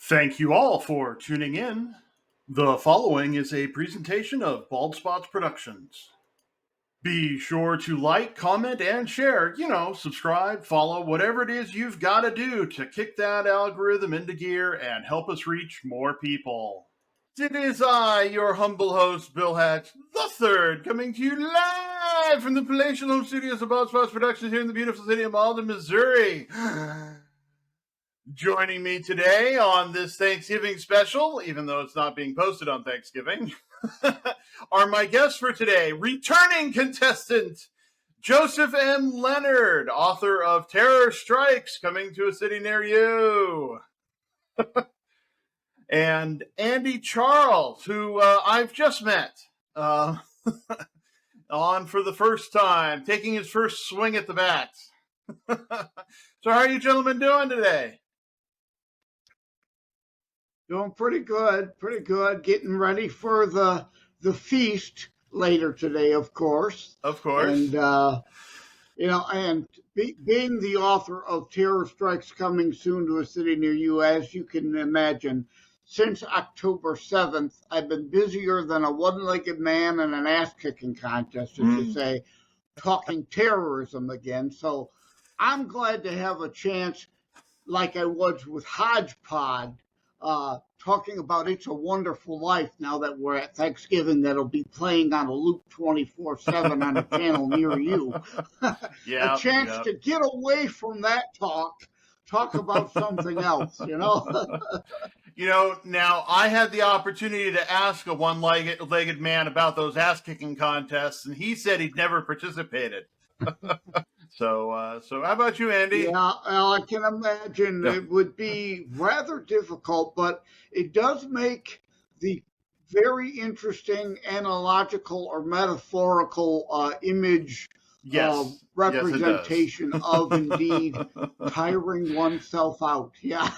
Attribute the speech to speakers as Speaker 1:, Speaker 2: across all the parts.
Speaker 1: Thank you all for tuning in. The following is a presentation of Bald Spots Productions. Be sure to like, comment, and share. Subscribe, follow, whatever it is you've got to do to kick that algorithm into gear and help us reach more people. It is I, your humble host, Bill Hatch, the third, coming to you live from the palatial home studios of Bald Spots Productions here in the beautiful city of Malden, Missouri. Joining me today on this Thanksgiving special, even though it's not being posted on Thanksgiving, are my guests for today, returning contestant Joseph M. Lenard, author of Terror Strikes, Coming to a City Near You, and Andy Charles, who I've just met on for the first time, taking his first swing at the bat. So how are you gentlemen doing today?
Speaker 2: Doing pretty good. Getting ready for the feast later today, of course.
Speaker 1: Of course.
Speaker 2: And being the author of Terror Strikes Coming Soon to a City Near You, as you can imagine, since October 7th, I've been busier than a one-legged man in an ass-kicking contest, as you say, talking terrorism again. So I'm glad to have a chance, like I was with Hodgepodge, talking about It's a Wonderful Life now that we're at Thanksgiving, that'll be playing on a loop 24/7 on a channel near you. A chance to get away from that talk about something else,
Speaker 1: Now I had the opportunity to ask a one-legged man about those ass-kicking contests, and he said he'd never participated. So how about you, Andy?
Speaker 2: Yeah, well, I can imagine it would be rather difficult, but it does make the very interesting analogical or metaphorical image representation of indeed tiring oneself out. Yeah.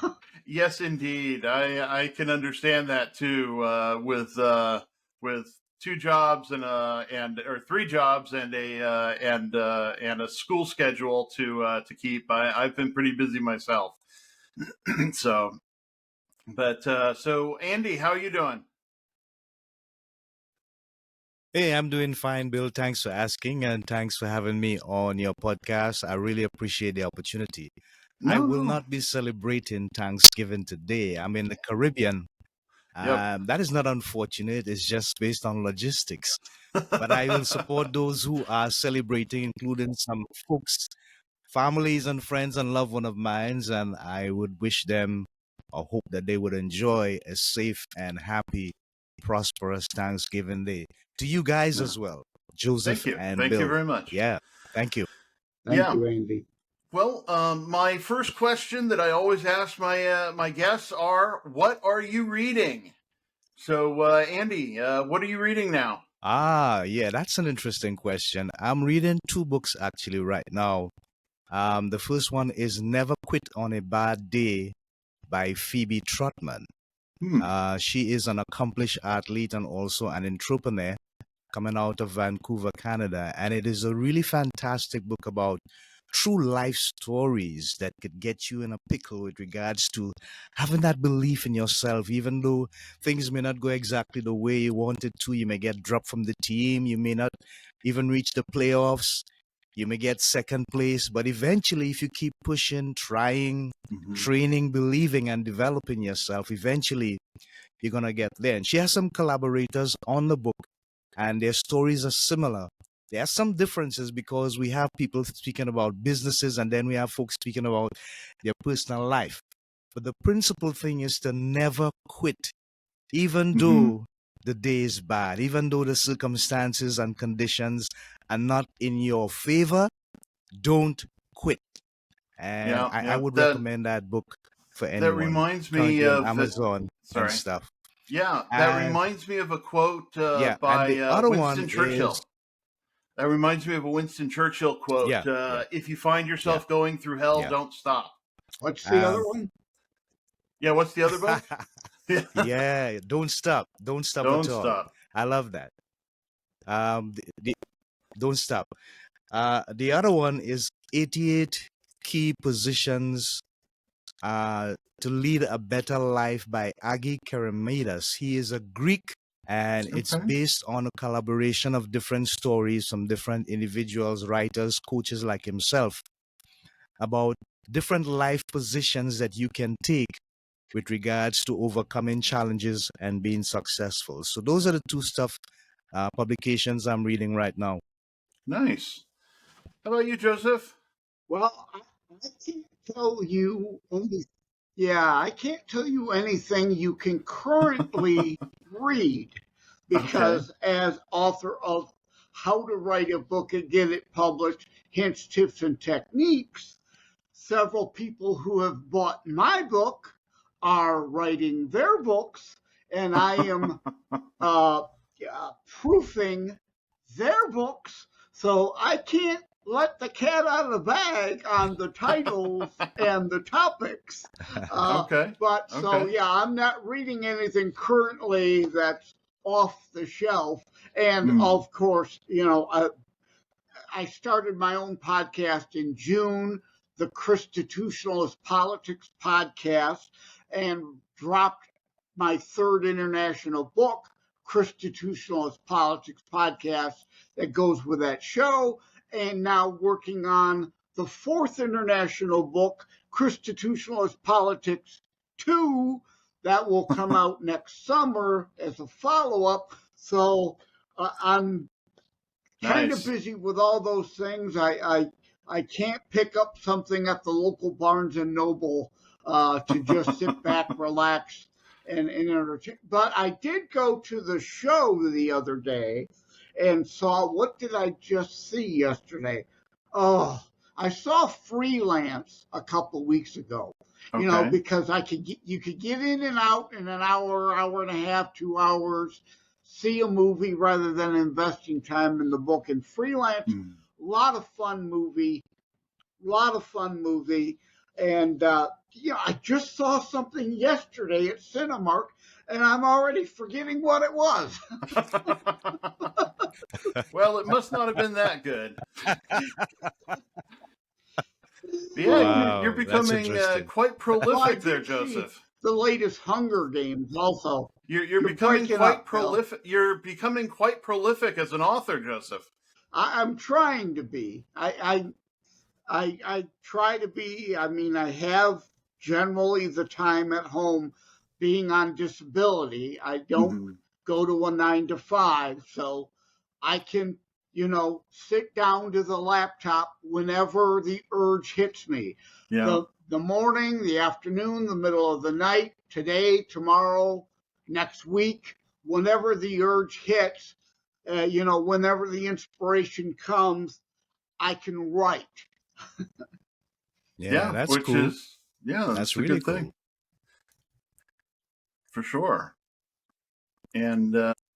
Speaker 1: Yes, indeed. I can understand that too. With two jobs or three jobs and a school schedule to keep. I've been pretty busy myself. So Andy, how are you doing?
Speaker 3: Hey, I'm doing fine, Bill. Thanks for asking, and thanks for having me on your podcast. I really appreciate the opportunity. I will not be celebrating Thanksgiving today. I'm in the Caribbean. That is not unfortunate. It's just based on logistics. But I will support those who are celebrating, including some folks, families and friends and loved one of mine. And I would wish them or hope that they would enjoy a safe and happy, prosperous Thanksgiving Day. To you guys as well, Joseph and Bill.
Speaker 1: Thank you very much.
Speaker 3: Yeah, thank you.
Speaker 2: Thank you, Andy.
Speaker 1: Well, my first question that I always ask my guests are, what are you reading? So, Andy, what are you reading now?
Speaker 3: Yeah, that's an interesting question. I'm reading two books actually right now. The first one is Never Quit on a Bad Day by Phoebe Trotman. She is an accomplished athlete and also an entrepreneur coming out of Vancouver, Canada. And it is a really fantastic book about true life stories that could get you in a pickle with regards to having that belief in yourself, even though things may not go exactly the way you wanted to. You may get dropped from the team. You may not even reach the playoffs. You may get second place. But eventually, if you keep pushing, trying, training, believing, and developing yourself, eventually you're going to get there. And she has some collaborators on the book, and their stories are similar. There are some differences because we have people speaking about businesses and then we have folks speaking about their personal life. But the principal thing is to never quit, even though the day is bad, even though the circumstances and conditions are not in your favor. Don't quit. And I would recommend that book for anyone.
Speaker 1: That reminds me of
Speaker 3: Amazon and stuff.
Speaker 1: Yeah, that reminds me of a quote by Winston Churchill. That reminds me of a Winston Churchill quote. If you find yourself going through hell, don't stop.
Speaker 2: What's the other one?
Speaker 1: Yeah, what's the other book?
Speaker 3: Don't stop. Don't stop
Speaker 1: don't
Speaker 3: at all.
Speaker 1: Stop.
Speaker 3: I love that. Don't stop. The other one is 88 Key Positions To Lead a Better Life by Agi Keramidas. He is a Greek, and it's
Speaker 1: Okay.
Speaker 3: based on a collaboration of different stories from different individuals, writers, coaches like himself, about different life positions that you can take with regards to overcoming challenges and being successful. So those are the two publications I'm reading right now.
Speaker 1: Nice. How about you, Joseph?
Speaker 2: Well, I can't tell you any, yeah, I can't tell you anything you can currently read
Speaker 1: Okay.
Speaker 2: because as author of How to Write a Book and Get It Published, Hints, Tips, and Techniques, several people who have bought my book are writing their books, and I am uh, proofing their books, so I can't let the cat out of the bag on the titles and the topics.
Speaker 1: Okay.
Speaker 2: But so,
Speaker 1: Okay.
Speaker 2: yeah, I'm not reading anything currently that's off the shelf. And
Speaker 1: Hmm.
Speaker 2: of course, I started my own podcast in June, the Constitutionalist Politics podcast, and dropped my third international book, Constitutionalist Politics Podcast, that goes with that show. And now working on the fourth international book, Constitutionalist Politics 2, that will come out next summer as a follow up. So I'm kind of
Speaker 1: Nice.
Speaker 2: busy with all those things. I can't pick up something at the local Barnes and Noble to just sit back, relax, and entertain. But I did go to the show the other day and saw, what did I just see yesterday? Oh, I saw Freelance a couple weeks ago.
Speaker 1: Okay.
Speaker 2: Because you could get in and out in an hour, hour and a half, 2 hours, see a movie rather than investing time in the book. And Freelance,
Speaker 1: Hmm.
Speaker 2: a lot of fun movie, And I just saw something yesterday at Cinemark, and I'm already forgetting what it was.
Speaker 1: Well, it must not have been that good. But yeah, you're
Speaker 3: Wow, that's
Speaker 1: becoming
Speaker 3: interesting.
Speaker 1: quite
Speaker 2: Well, I
Speaker 1: prolific there,
Speaker 2: did see
Speaker 1: Joseph.
Speaker 2: the latest Hunger Games also.
Speaker 1: You're
Speaker 2: You're
Speaker 1: becoming
Speaker 2: breaking
Speaker 1: quite
Speaker 2: up, Bill.
Speaker 1: prolific. You're becoming quite prolific as an author, Joseph.
Speaker 2: I'm trying to be. I try to be. I mean, I have generally the time at home. Being on disability, I don't
Speaker 1: Hmm.
Speaker 2: go to a 9 to 5, so I can, sit down to the laptop whenever the urge hits me.
Speaker 1: Yeah.
Speaker 2: The morning, the afternoon, the middle of the night, today, tomorrow, next week, whenever the urge hits, whenever the inspiration comes, I can write.
Speaker 3: Yeah,
Speaker 1: Yeah.
Speaker 3: that's
Speaker 1: Which
Speaker 3: cool.
Speaker 1: is
Speaker 3: That's
Speaker 1: that's a
Speaker 3: really
Speaker 1: good
Speaker 3: cool.
Speaker 1: thing for sure. And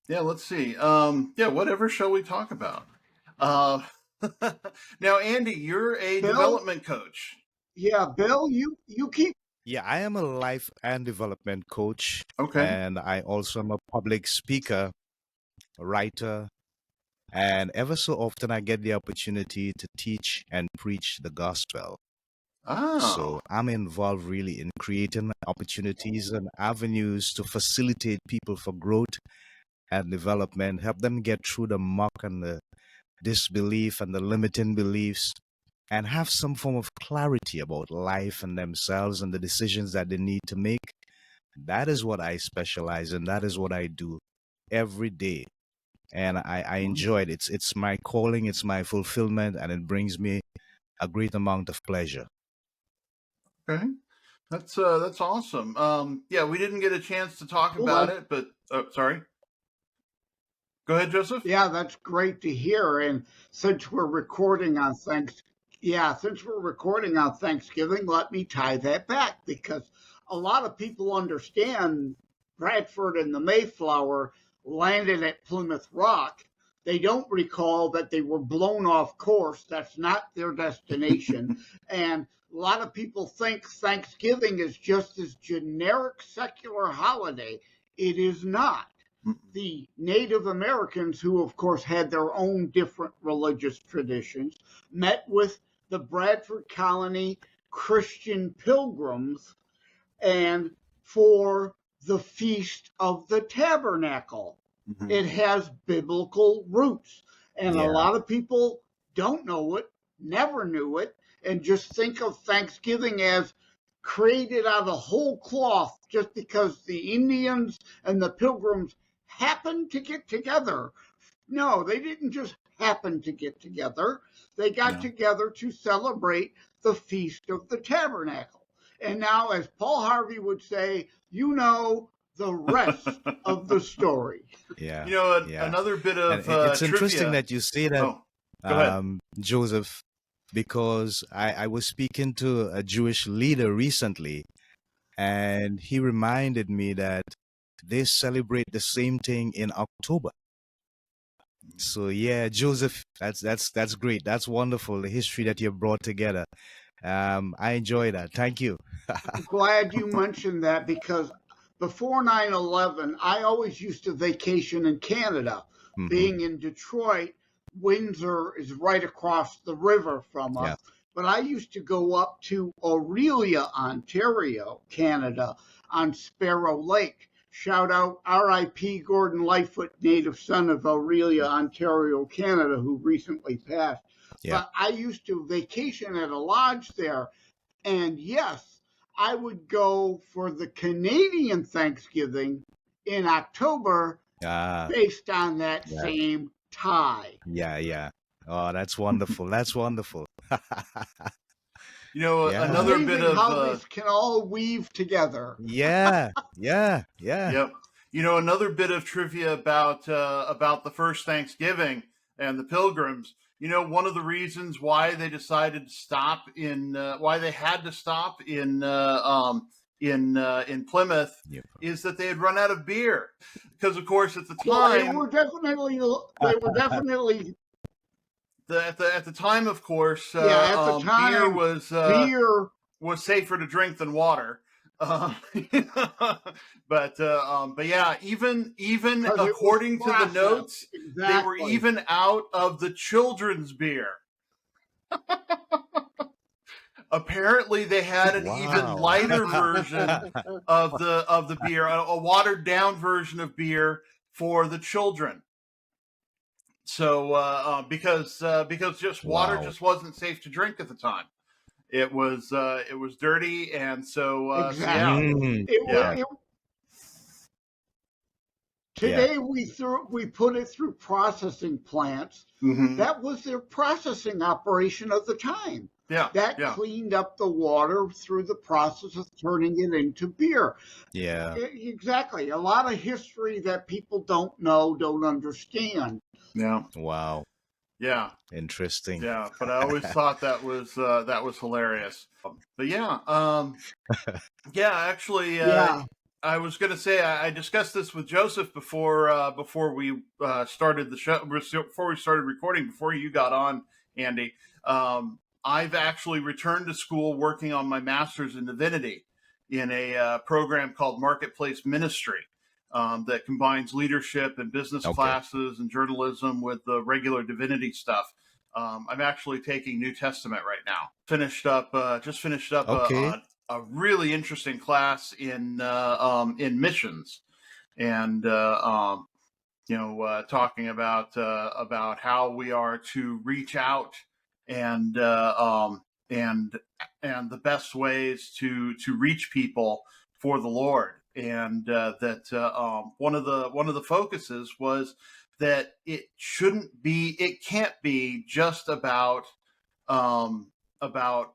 Speaker 1: yeah, let's see. Yeah, whatever shall we talk about? Uh, now, Andy, you're a
Speaker 2: Bill,
Speaker 1: development coach.
Speaker 2: yeah, Bill, you keep.
Speaker 3: Yeah, I am a life and development coach,
Speaker 1: Okay.
Speaker 3: and I also am a public speaker, a writer, and ever so often I get the opportunity to teach and preach the gospel.
Speaker 1: Oh.
Speaker 3: So I'm involved really in creating opportunities and avenues to facilitate people for growth and development, help them get through the muck and the disbelief and the limiting beliefs, and have some form of clarity about life and themselves and the decisions that they need to make. That is what I specialize in. That is what I do every day. And I enjoy it. It's my calling, it's my fulfillment, and it brings me a great amount of pleasure.
Speaker 1: Okay. That's awesome. Yeah, we didn't get a chance to talk about it, but sorry. Go ahead, Joseph.
Speaker 2: Yeah, that's great to hear. And since we're recording on Thanksgiving, let me tie that back because a lot of people understand Bradford and the Mayflower landed at Plymouth Rock. They don't recall that they were blown off course. That's not their destination. And a lot of people think Thanksgiving is just this generic secular holiday. It is not. The Native Americans, who of course had their own different religious traditions, met with the Bradford Colony Christian pilgrims and for the Feast of the Tabernacle.
Speaker 1: Mhm.
Speaker 2: It has biblical roots. And a
Speaker 3: Yeah.
Speaker 2: lot of people don't know it, never knew it, and just think of Thanksgiving as created out of whole cloth just because the Indians and the Pilgrims happened to get together. No, they didn't just happen to get together. They got
Speaker 1: No.
Speaker 2: together to celebrate the Feast of the Tabernacle. And now, as Paul Harvey would say, you know the rest of the story.
Speaker 3: Yeah.
Speaker 1: You know,
Speaker 3: Yeah.
Speaker 1: another bit
Speaker 3: And
Speaker 1: of
Speaker 3: it's interesting
Speaker 1: trivia.
Speaker 3: that you say that,
Speaker 1: Oh, go ahead.
Speaker 3: Joseph, because I was speaking to a Jewish leader recently, and he reminded me that they celebrate the same thing in October. So yeah, Joseph, that's great. That's wonderful. The history that you brought together. I enjoy that. Thank you.
Speaker 2: Glad you mentioned that because before 9/11, I always used to vacation in Canada.
Speaker 3: Mhm.
Speaker 2: Being in Detroit, Windsor is right across the river from us.
Speaker 3: Yeah.
Speaker 2: But I used to go up to Aurelia, Ontario, Canada, on Sparrow Lake. Shout out RIP Gordon Lightfoot, native son of Aurelia, Ontario, Canada, who recently passed.
Speaker 3: Yeah.
Speaker 2: But I used to vacation at a lodge there. And yes, I would go for the Canadian Thanksgiving in October
Speaker 3: Ah,
Speaker 2: based on that
Speaker 3: yeah.
Speaker 2: same tie.
Speaker 3: Yeah. Yeah. Oh, that's wonderful. That's wonderful.
Speaker 1: You know,
Speaker 3: Yeah.
Speaker 1: another bit
Speaker 2: Amazing
Speaker 1: of
Speaker 2: how this can all weave together.
Speaker 3: Yeah. Yeah. Yeah.
Speaker 1: yep. You know, another bit of trivia about the first Thanksgiving and the Pilgrims. You know, one of the reasons why they decided to stop in why they had to stop in Plymouth
Speaker 3: Yeah.
Speaker 1: is that they had run out of beer. Because of course at the
Speaker 2: Well, they
Speaker 1: time
Speaker 2: were definitely
Speaker 1: at the time, of course,
Speaker 2: yeah, at the
Speaker 1: beer
Speaker 2: time beer
Speaker 1: was safer to drink than water. But yeah, even
Speaker 2: because it was
Speaker 1: according to the
Speaker 2: processed.
Speaker 1: notes, they were
Speaker 2: Exactly.
Speaker 1: even out of the children's beer. Apparently, they had an even
Speaker 3: Wow.
Speaker 1: lighter version of the beer, a watered down version of beer for the children. So because just water
Speaker 3: Wow.
Speaker 1: just wasn't safe to drink at the time. It was dirty, and so yeah.
Speaker 2: Exactly.
Speaker 3: Mm,
Speaker 2: It
Speaker 1: Yeah.
Speaker 2: was.
Speaker 3: yeah.
Speaker 2: Today we put it through processing plants.
Speaker 1: Mhm.
Speaker 2: That was their processing operation of the time.
Speaker 1: Yeah.
Speaker 2: That
Speaker 1: Yeah.
Speaker 2: cleaned up the water through the process of turning it into beer.
Speaker 3: Yeah.
Speaker 2: Exactly. A lot of history that people don't know, don't understand.
Speaker 1: Yeah.
Speaker 3: Wow.
Speaker 1: Yeah.
Speaker 3: Interesting.
Speaker 1: Yeah. But I always thought that was hilarious. But yeah. Yeah. Actually.
Speaker 2: Yeah.
Speaker 1: I was going to say I discussed this with Joseph before we started the show, before we started recording, before you got on, Andy. I've actually returned to school working on my master's in divinity in a program called Marketplace Ministry that combines leadership and business
Speaker 3: Okay.
Speaker 1: classes and journalism with the regular divinity stuff. I'm actually taking New Testament right now. Just finished up
Speaker 3: Okay.
Speaker 1: a really interesting class in missions, and talking about how we are to reach out and the best ways to reach people for the Lord, and that one of the focuses was that it can't be just about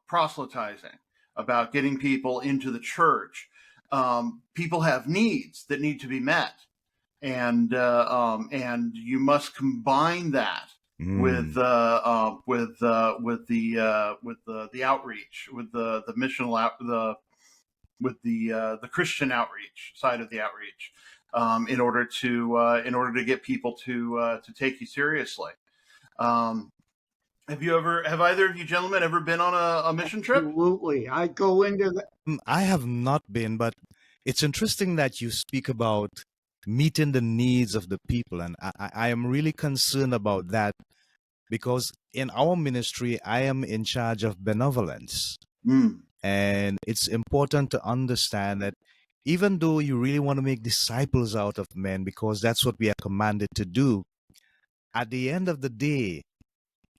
Speaker 1: proselytizing, about getting people into the church. People have needs that need to be met, and you must combine that with
Speaker 3: Mm.
Speaker 1: the outreach, with the missional with the Christian outreach side of the outreach, in order to get people to take you seriously. Have either of you gentlemen ever been on a mission trip?
Speaker 2: Absolutely. I go into the
Speaker 3: I have not been, but it's interesting that you speak about meeting the needs of the people, and I am really concerned about that because in our ministry, I am in charge of benevolence.
Speaker 1: Mm.
Speaker 3: And it's important to understand that even though you really want to make disciples out of men, because that's what we are commanded to do, at the end of the day,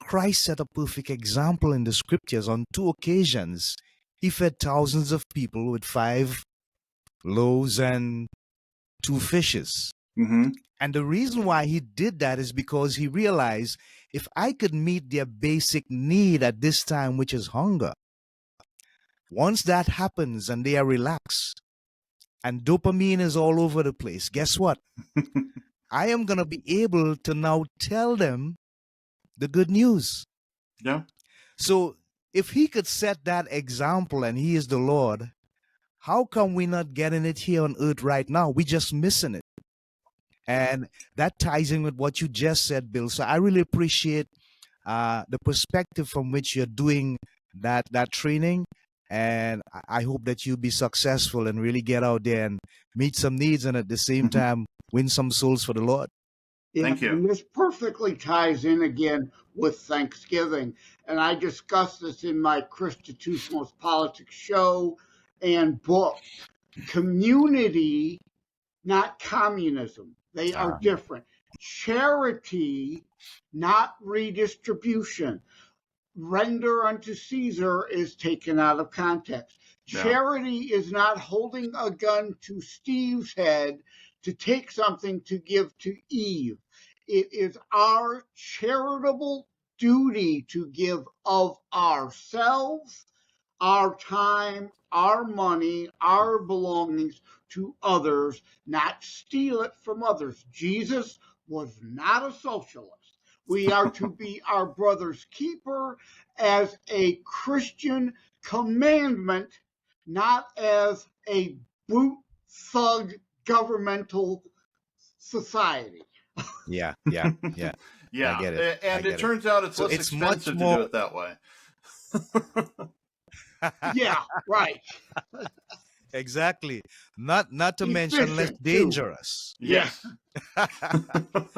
Speaker 3: Christ set a perfect example in the scriptures on two occasions. He fed thousands of people with 5 loaves and 2 fishes.
Speaker 1: Mm-hmm.
Speaker 3: And the reason why he did that is because he realized if I could meet their basic need at this time, which is hunger, once that happens and they are relaxed and dopamine is all over the place, guess what? I am going to be able to now tell them the good news.
Speaker 1: Yeah.
Speaker 3: So if he could set that example and he is the Lord, how come we're not getting it here on earth right now? We're just missing it. And that ties in with what you just said, Bill. So I really appreciate the perspective from which you're doing that training. And I hope that you'll be successful and really get out there and meet some needs and at the same time win some souls for the Lord.
Speaker 2: Yeah,
Speaker 1: Thank you.
Speaker 2: and this perfectly ties in again with Thanksgiving. And I discuss this in my Christitutionalist Politics show and book. Community, not communism. They are different. Charity, not redistribution. Render unto Caesar is taken out of context.
Speaker 1: Yeah.
Speaker 2: Charity is not holding a gun to Steve's head to take something to give to Eve. It is our charitable duty to give of ourselves, our time, our money, our belongings to others, not steal it from others. Jesus was not a socialist. We are to be our brother's keeper as a Christian commandment, not as a boot thug governmental society.
Speaker 3: Yeah.
Speaker 1: Yeah.
Speaker 3: I get it.
Speaker 1: And it turns out it's
Speaker 3: So
Speaker 1: less
Speaker 3: it's much
Speaker 1: expensive to
Speaker 3: more-
Speaker 1: do it that way.
Speaker 2: Yeah, right.
Speaker 3: Exactly. Not to mention less
Speaker 2: Efficient, too.
Speaker 3: dangerous.
Speaker 1: Yes.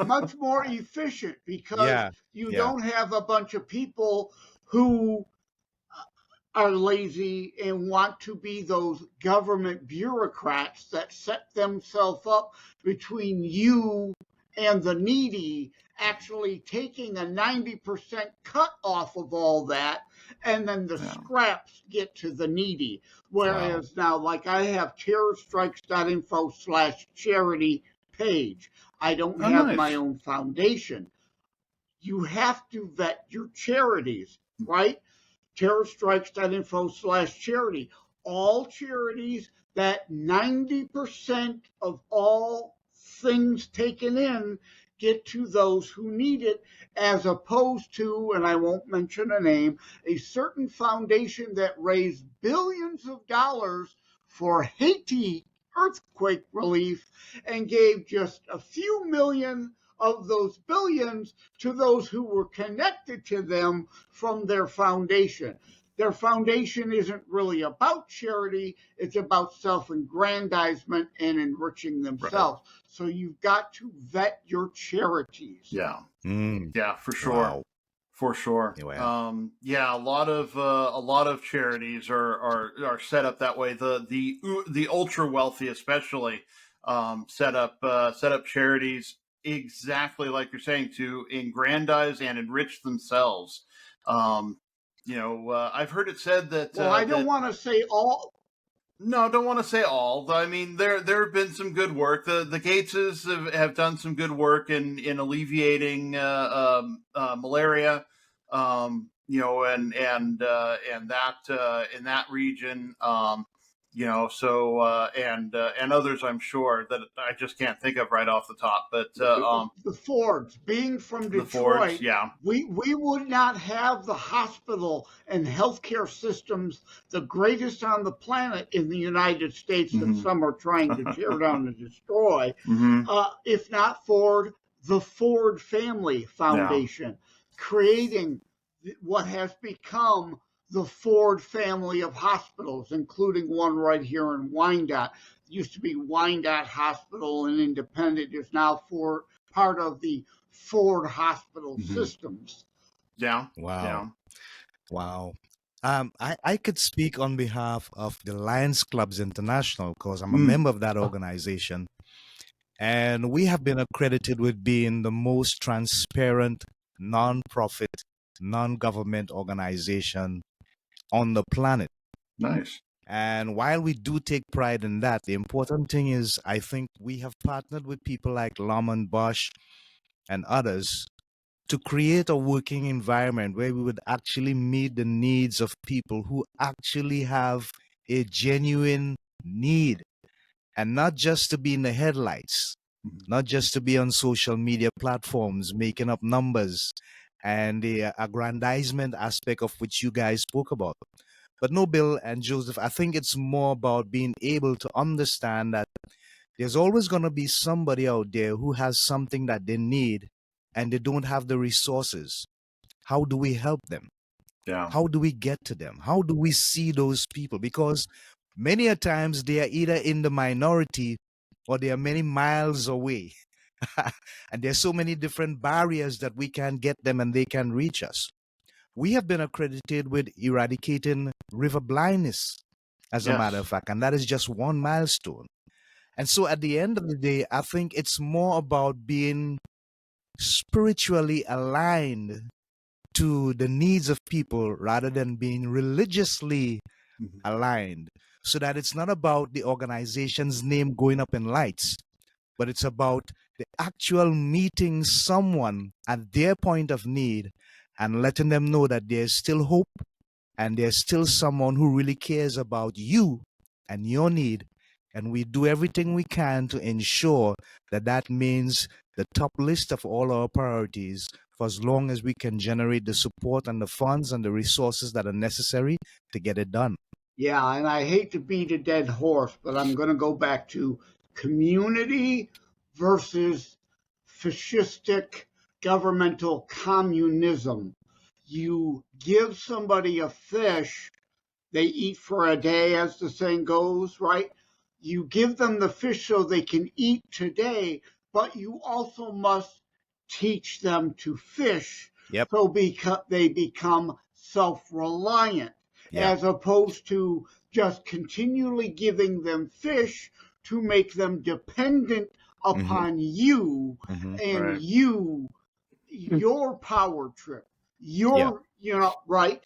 Speaker 2: Much more efficient because you
Speaker 3: yeah.
Speaker 2: don't have a bunch of people who are lazy and want to be those government bureaucrats that set themselves up between you and the needy, actually taking a 90% cut off of all that, and then the scraps get to the needy. Whereas now, like I have terrorstrikes.info/charity page. I don't have my own foundation. You have to vet your charities, right? terrorstrikes.info/charity. All charities that 90% of all things taken in get to those who need it, as opposed to, and I won't mention a name, a certain foundation that raised billions of dollars for Haiti earthquake relief and gave just a few million of those billions to those who were connected to them from their foundation. Their foundation isn't really about charity, it's about self-aggrandizement and enriching themselves. Right. So you've got to vet your charities.
Speaker 1: Yeah.
Speaker 3: Mm.
Speaker 1: Yeah, for sure.
Speaker 3: Wow.
Speaker 1: For sure.
Speaker 3: Yeah.
Speaker 1: A lot of charities are set up that way. The ultra wealthy especially set up charities exactly like you're saying, to aggrandize and enrich themselves. I've heard it said that.
Speaker 2: Well, I don't want to say all.
Speaker 1: No, don't want to say all. I mean, there have been some good work. The Gateses have done some good work in alleviating malaria. And that in that region. And others I'm sure that I just can't think of right off the top. But
Speaker 2: the Fords, being from Detroit, we would not have the hospital and healthcare systems, the greatest on the planet in the United States that some are trying to tear down and destroy, if not for the Ford Family Foundation, creating what has become the Ford family of hospitals, including one right here in Wyandotte. It used to be Wyandotte Hospital and Independent, is now part of the Ford hospital systems.
Speaker 1: Yeah.
Speaker 3: Wow.
Speaker 1: Yeah.
Speaker 3: Wow. I could speak on behalf of the Lions Clubs International because I'm a
Speaker 1: Mm,
Speaker 3: member of that organization. And we have been accredited with being the most transparent, non-profit, non-government organization on the planet.
Speaker 1: nice.
Speaker 3: And while we do take pride in that, the important thing is I think we have partnered with people like Lamont Bosch and others to create a working environment where we would actually meet the needs of people who actually have a genuine need, and not just to be in the headlights,
Speaker 1: Mhm.
Speaker 3: not just to be on social media platforms making up numbers and the aggrandizement aspect of which you guys spoke about. But no, Bill and Joseph, I think it's more about being able to understand that there's always going to be somebody out there who has something that they need and they don't have the resources. How do we help them?
Speaker 1: Yeah.
Speaker 3: How do we get to them? How do we see those people? Because many a times they are either in the minority or they are many miles away. And there's so many different barriers that we can get them and they can reach us. We have been accredited with eradicating river blindness, as a matter of
Speaker 1: Yes.
Speaker 3: fact, and that is just one milestone. And so at the end of the day, I think it's more about being spiritually aligned to the needs of people rather than being religiously
Speaker 1: Mhm.
Speaker 3: aligned, so that it's not about the organization's name going up in lights, but it's about the actual meeting someone at their point of need and letting them know that there's still hope and there's still someone who really cares about you and your need. And we do everything we can to ensure that that means the top list of all our priorities for as long as we can generate the support and the funds and the resources that are necessary to get it done.
Speaker 2: Yeah, and I hate to beat a dead horse, but I'm going to go back to community versus fascistic governmental communism. You give somebody a fish, they eat for a day, as the saying goes, right? You give them the fish so they can eat today, but you also must teach them to fish
Speaker 3: Yep.
Speaker 2: so they become self reliant,
Speaker 3: Yeah.
Speaker 2: as opposed to just continually giving them fish to make them dependent
Speaker 3: Mm-hmm.
Speaker 2: upon you
Speaker 3: Mm-hmm.
Speaker 2: and
Speaker 1: Right.
Speaker 2: you, your power trip,
Speaker 3: Yeah.
Speaker 2: right?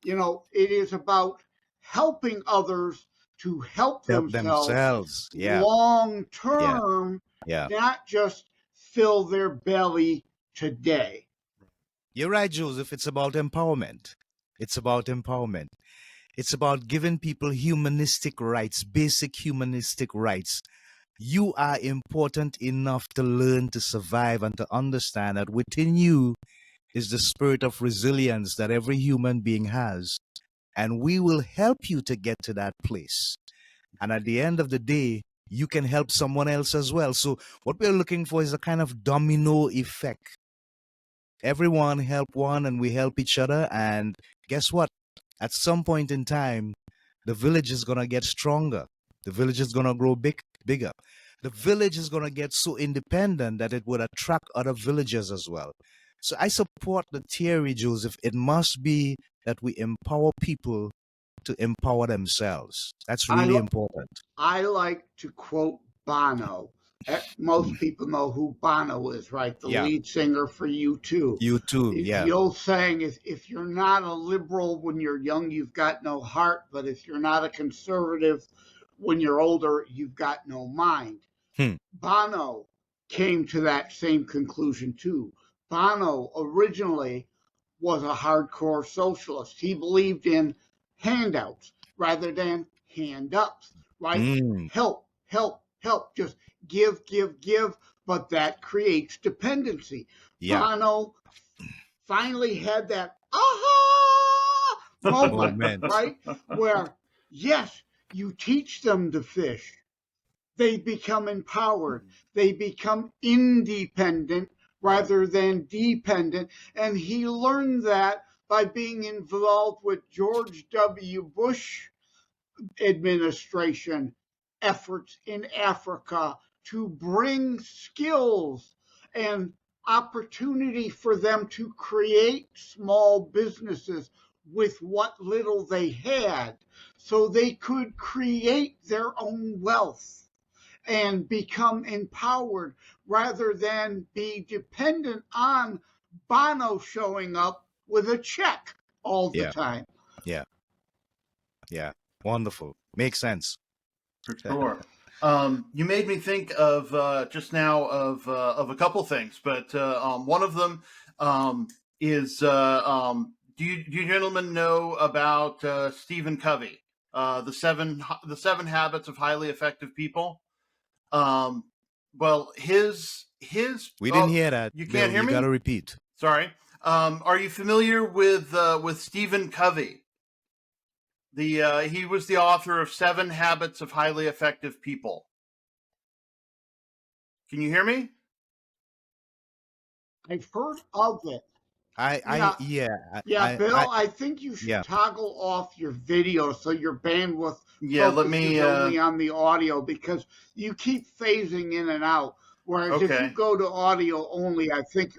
Speaker 2: It is about helping others to help
Speaker 3: Help
Speaker 2: themselves
Speaker 3: themselves. Yeah.
Speaker 2: long
Speaker 3: Yeah.
Speaker 2: term,
Speaker 3: Yeah.
Speaker 2: not just fill their belly today.
Speaker 3: You're right, Joseph. It's about empowerment. It's about empowerment. It's about giving people humanistic rights, basic humanistic rights. You are important enough to learn to survive and to understand that within you is the spirit of resilience that every human being has. And we will help you to get to that place. And at the end of the day, you can help someone else as well. So, what we're looking for is a kind of domino effect. Everyone help one and we help each other. And guess what? At some point in time, the village is going to get stronger. The village is going to grow bigger. The village is going to get so independent that it would attract other villagers as well. So I support the theory, Joseph. It must be that we empower people to empower themselves. That's really
Speaker 2: I,
Speaker 3: important.
Speaker 2: I like to quote Bono. Most people know who Bono is, right? The
Speaker 3: Yeah.
Speaker 2: lead singer for U2.
Speaker 3: You too. Yeah.
Speaker 2: The old saying is if you're not a liberal when you're young, you've got no heart. But if you're not a conservative when you're older, you've got no mind.
Speaker 3: Hmm.
Speaker 2: Bono came to that same conclusion too. Bono originally was a hardcore socialist. He believed in handouts rather than hand ups, right?
Speaker 3: Mm.
Speaker 2: Help, help, help. Just give, give, give. But that creates dependency.
Speaker 3: Yeah.
Speaker 2: Bono finally had that aha moment,
Speaker 3: Moment.
Speaker 2: right? Where, yes, you teach them to fish, they become empowered, they become independent rather than dependent. And he learned that by being involved with George W. Bush administration efforts in Africa to bring skills and opportunity for them to create small businesses with what little they had so they could create their own wealth and become empowered rather than be dependent on Bono showing up with a check all the
Speaker 3: Yeah,
Speaker 2: time.
Speaker 3: yeah, yeah. Wonderful. Makes sense.
Speaker 1: For sure. You made me think of just now of a couple things, but one of them is do you gentlemen know about Stephen Covey, the seven habits of highly effective people? Um, well, his
Speaker 3: We didn't
Speaker 1: oh,
Speaker 3: hear that,
Speaker 1: you can't
Speaker 3: Bill.
Speaker 1: hear
Speaker 3: You got
Speaker 1: me?
Speaker 3: to repeat.
Speaker 1: Sorry. Are you familiar with Stephen Covey? He was the author of Seven Habits of Highly Effective People. Can you hear me?
Speaker 2: I've heard of it.
Speaker 3: I,
Speaker 2: Yeah,
Speaker 3: yeah,
Speaker 2: yeah, Bill, I think you should
Speaker 3: yeah.
Speaker 2: toggle off your video so your bandwidth
Speaker 1: Yeah, let me.
Speaker 2: focuses only on the audio because you keep phasing in and out. Whereas if you
Speaker 1: Okay.
Speaker 2: go to audio only, I think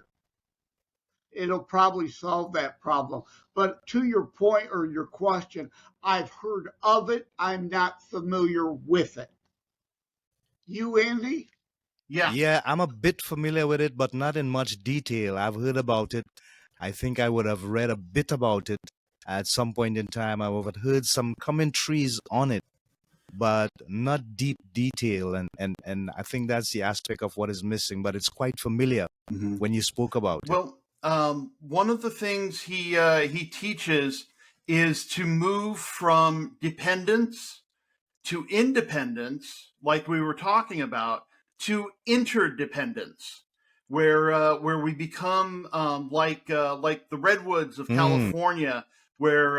Speaker 2: it'll probably solve that problem. But to your point or your question, I've heard of it. I'm not familiar with it. You, Andy?
Speaker 1: Yeah.
Speaker 3: Yeah, I'm a bit familiar with it, but not in much detail. I've heard about it. I think I would have read a bit about it at some point in time. I would have heard some commentaries on it, but not deep detail. And I think that's the aspect of what is missing, but it's quite familiar
Speaker 1: Mhm.
Speaker 3: when you spoke about it.
Speaker 1: Well, one of the things he teaches is to move from dependence to independence, like we were talking about, to interdependence, where we become like the redwoods of
Speaker 3: Mm,
Speaker 1: California, where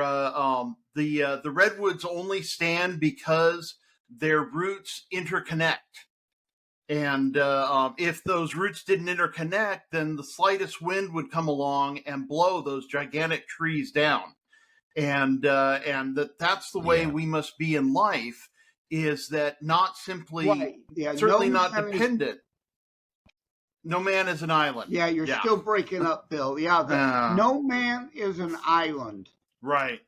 Speaker 1: the redwoods only stand because their roots interconnect. And if those roots didn't interconnect, then the slightest wind would come along and blow those gigantic trees down. And that's the way
Speaker 3: yeah,
Speaker 1: we must be in life, is that not simply,
Speaker 2: Right. Yeah. No
Speaker 1: certainly not
Speaker 2: man is.
Speaker 1: dependent. No man is an island.
Speaker 2: Yeah, you're
Speaker 1: Yeah.
Speaker 2: still breaking up, Bill. Yeah.
Speaker 1: Uh,
Speaker 2: No man is an island.
Speaker 1: right.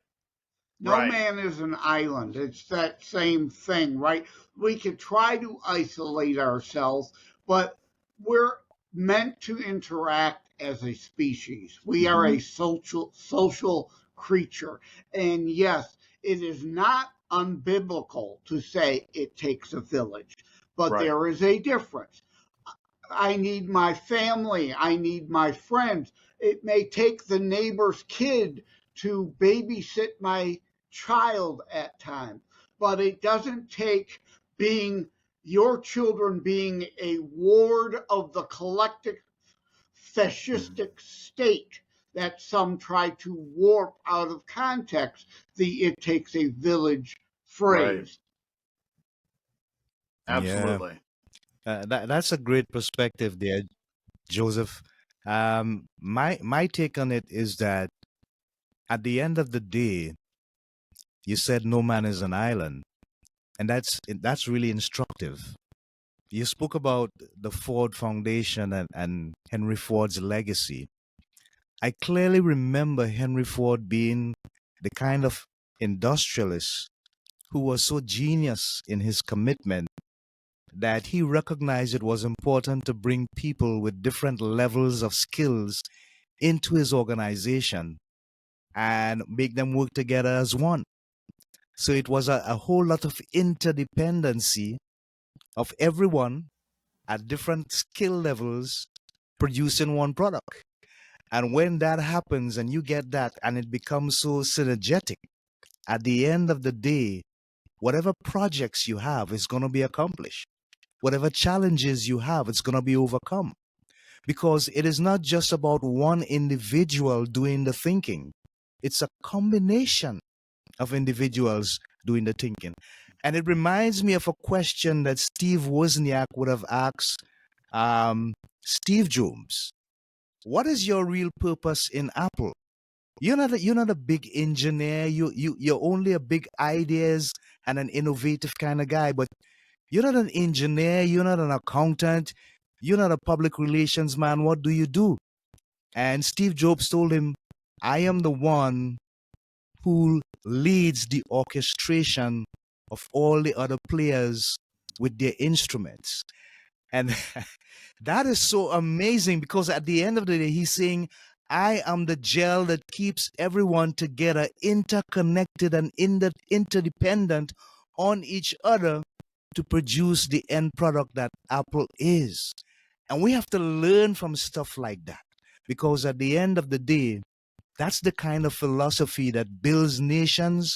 Speaker 2: No
Speaker 1: Right.
Speaker 2: man is an island. It's that same thing, right? We could try to isolate ourselves, but we're meant to interact as a species. We are a social creature. And yes, it is not unbiblical to say it takes a village, but
Speaker 1: Right.
Speaker 2: there is a difference. I need my family. I need my friends. It may take the neighbor's kid to babysit my child at times, but it doesn't take being your children being a ward of the collective fascistic state that some try to warp out of context the it takes a village
Speaker 1: Right.
Speaker 2: phrase.
Speaker 3: yeah.
Speaker 1: Absolutely.
Speaker 3: That's a great perspective there, Joseph. My take on it is that at the end of the day, you said no man is an island, and that's really instructive. You spoke about the Ford Foundation and Henry Ford's legacy. I clearly remember Henry Ford being the kind of industrialist who was so genius in his commitment that he recognized it was important to bring people with different levels of skills into his organization and make them work together as one. So it was a whole lot of interdependency of everyone at different skill levels producing one product. And when that happens and you get that and it becomes so synergetic, at the end of the day, whatever projects you have is going to be accomplished. Whatever challenges you have, it's going to be overcome. Because it is not just about one individual doing the thinking, it's a combination of individuals doing the thinking. And it reminds me of a question that Steve Wozniak would have asked Steve Jobs. What is your real purpose in Apple? You're not a big engineer. You're only a big ideas and an innovative kind of guy, but you're not an engineer, you're not an accountant, you're not a public relations man. What do you do? And Steve Jobs told him, I am the one who leads the orchestration of all the other players with their instruments. And that is so amazing because at the end of the day, he's saying, I am the gel that keeps everyone together, interconnected and interdependent on each other to produce the end product that Apple is. And we have to learn from stuff like that because at the end of the day, that's the kind of philosophy that builds nations,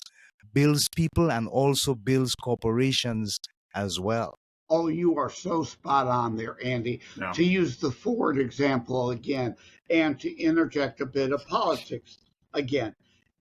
Speaker 3: builds people, and also builds corporations as well.
Speaker 2: Oh, you are so spot on there, Andy.
Speaker 1: Yeah.
Speaker 2: To use the Ford example again, and to interject a bit of politics again,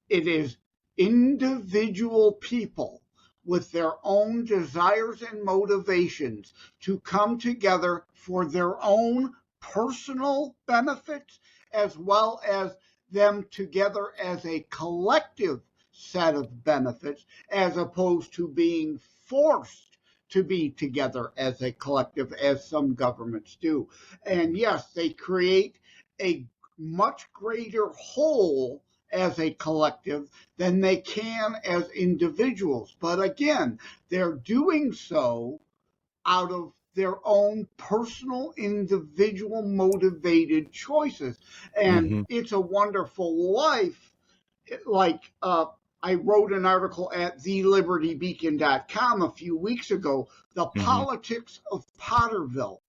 Speaker 2: it is individual people with their own desires and motivations to come together for their own personal benefits as well as them together as a collective set of benefits as opposed to being forced to be together as a collective as some governments do. And yes, they create a much greater whole as a collective than they can as individuals. But again, they're doing so out of their own personal, individual motivated choices. And it's a wonderful life. Like I wrote an article at thelibertybeacon.com a few weeks ago, The Politics of Potterville.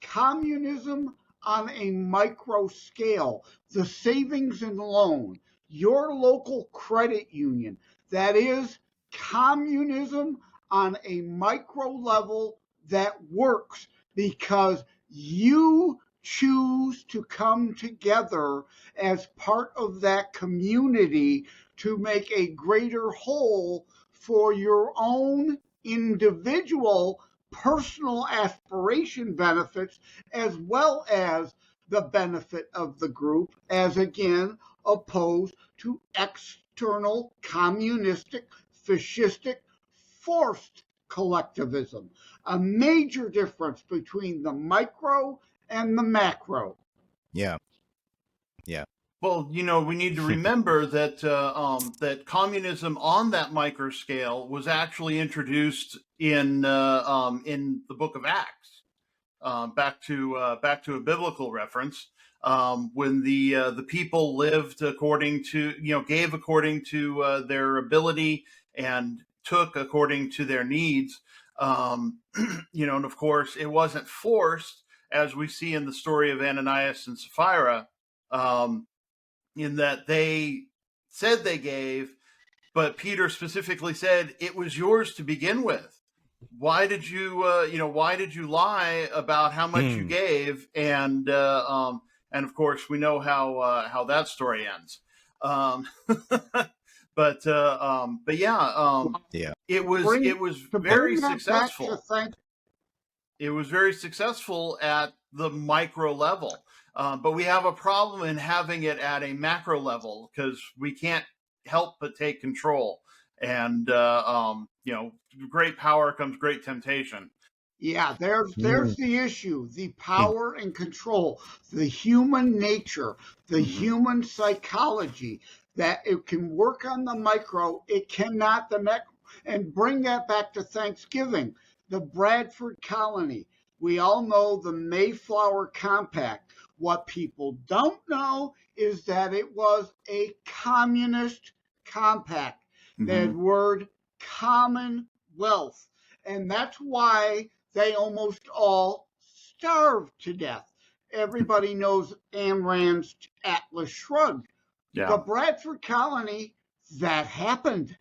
Speaker 2: Communism on a micro scale, the savings and loan, your local credit union. That is communism on a micro level that works because you choose to come together as part of that community to make a greater whole for your own individual personal aspiration benefits as well as the benefit of the group, as again opposed to external communistic, fascistic, forced collectivism. A major difference between the micro and the macro.
Speaker 3: Yeah. Yeah.
Speaker 1: Well, we need to remember that that communism on that micro scale was actually introduced in the Book of Acts, back to a biblical reference, when the people lived according to gave according to their ability and took according to their needs, and of course it wasn't forced, as we see in the story of Ananias and Sapphira. In that they said they gave, but Peter specifically said it was yours to begin with. Why did you lie about how much you gave? And of course we know how that story ends. But yeah, it was very successful. It was very successful at the micro level. But we have a problem in having it at a macro level because we can't help but take control. And, great power comes great temptation.
Speaker 2: Yeah, there's the issue, the power and control, the human nature, the human psychology, that it can work on the micro, it cannot the macro. And bring that back to Thanksgiving, the Bradford Colony. We all know the Mayflower Compact. What people don't know is that it was a communist compact. That word commonwealth. And that's why they almost all starved to death. Everybody knows Ayn Rand's Atlas Shrugged.
Speaker 1: Yeah.
Speaker 2: The Bradford Colony, that happened.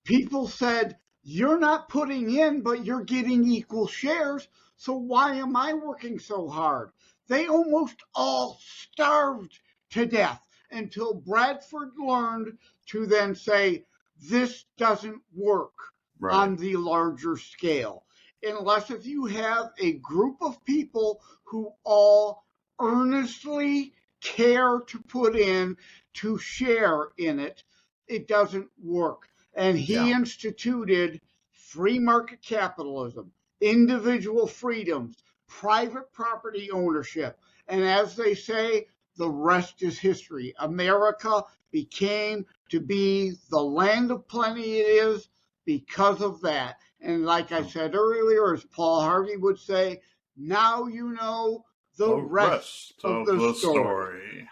Speaker 2: People said, you're not putting in, but you're getting equal shares. So why am I working so hard? They almost all starved to death until Bradford learned to then say, this doesn't work on the larger scale. Unless if you have a group of people who all earnestly care to put in, to share in it, it doesn't work. And he instituted free market capitalism, individual freedoms, private property ownership. And as they say, the rest is history. America became to be the land of plenty it is because of that. And like I said earlier, as Paul Harvey would say, now you know the rest of the story.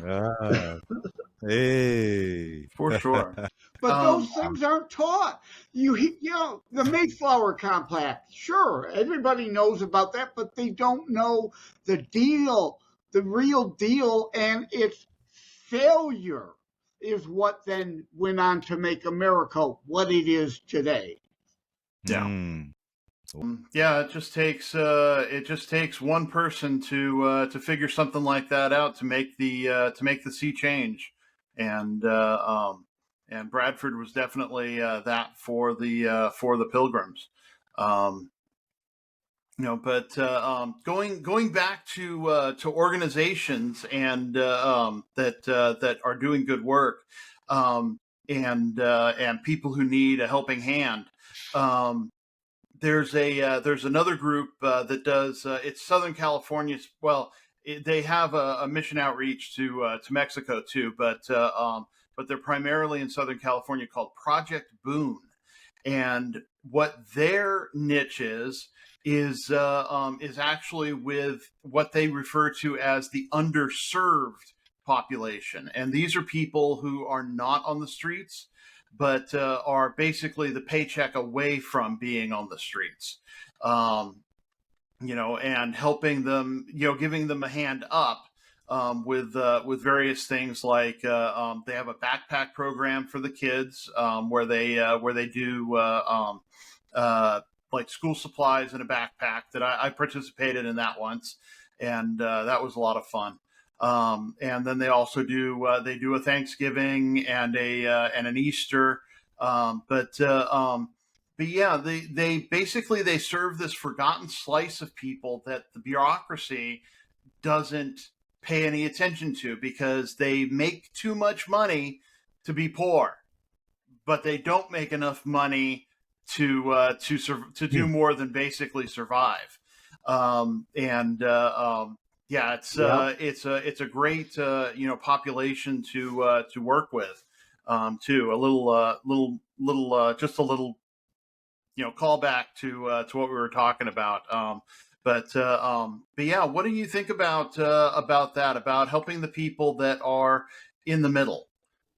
Speaker 3: Ah, hey.
Speaker 1: For sure.
Speaker 2: But those things aren't taught. You know, the Mayflower Compact, sure, everybody knows about that, but they don't know the deal, the real deal, and its failure is what then went on to make America what it is today.
Speaker 1: Yeah. Yeah, it just takes one person to figure something like that out to make the sea change, and Bradford was definitely that for the Pilgrims. But going back to organizations and that are doing good work, and people who need a helping hand. There's another group that does it's Southern California. Well, they have a mission outreach to Mexico too, but they're primarily in Southern California, called Project Boone, and what their niche is actually with what they refer to as the underserved population, and these are people who are not on the streets, but are basically the paycheck away from being on the streets, and helping them, giving them a hand up with various things like they have a backpack program for the kids, where they do like school supplies in a backpack. That I participated in that once, and that was a lot of fun. And then they also do a Thanksgiving and an Easter, but yeah, they basically they serve this forgotten slice of people that the bureaucracy doesn't pay any attention to, because they make too much money to be poor, but they don't make enough money to do more than basically survive. Yeah, it's a great population to work with, too. A little just a little callback to what we were talking about. But yeah, what do you think about that? About helping the people that are in the middle,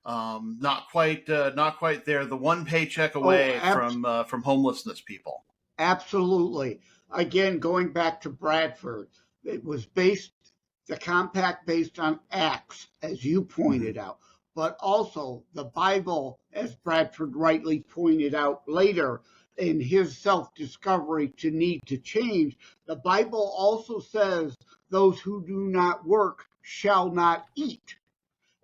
Speaker 1: not quite there, the one paycheck away from homelessness people.
Speaker 2: Absolutely. Again, going back to Bradford, it was the compact based on Acts, as you pointed out, but also the Bible, as Bradford rightly pointed out later in his self-discovery to need to change. The Bible also says those who do not work shall not eat.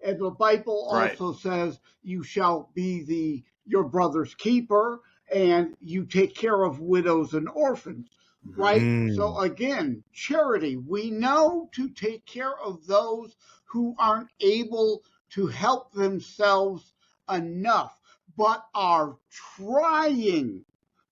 Speaker 2: And the Bible also says you shall be your brother's keeper, and you take care of widows and orphans, right? So again, charity. We know to take care of those who aren't able to help themselves enough, but are trying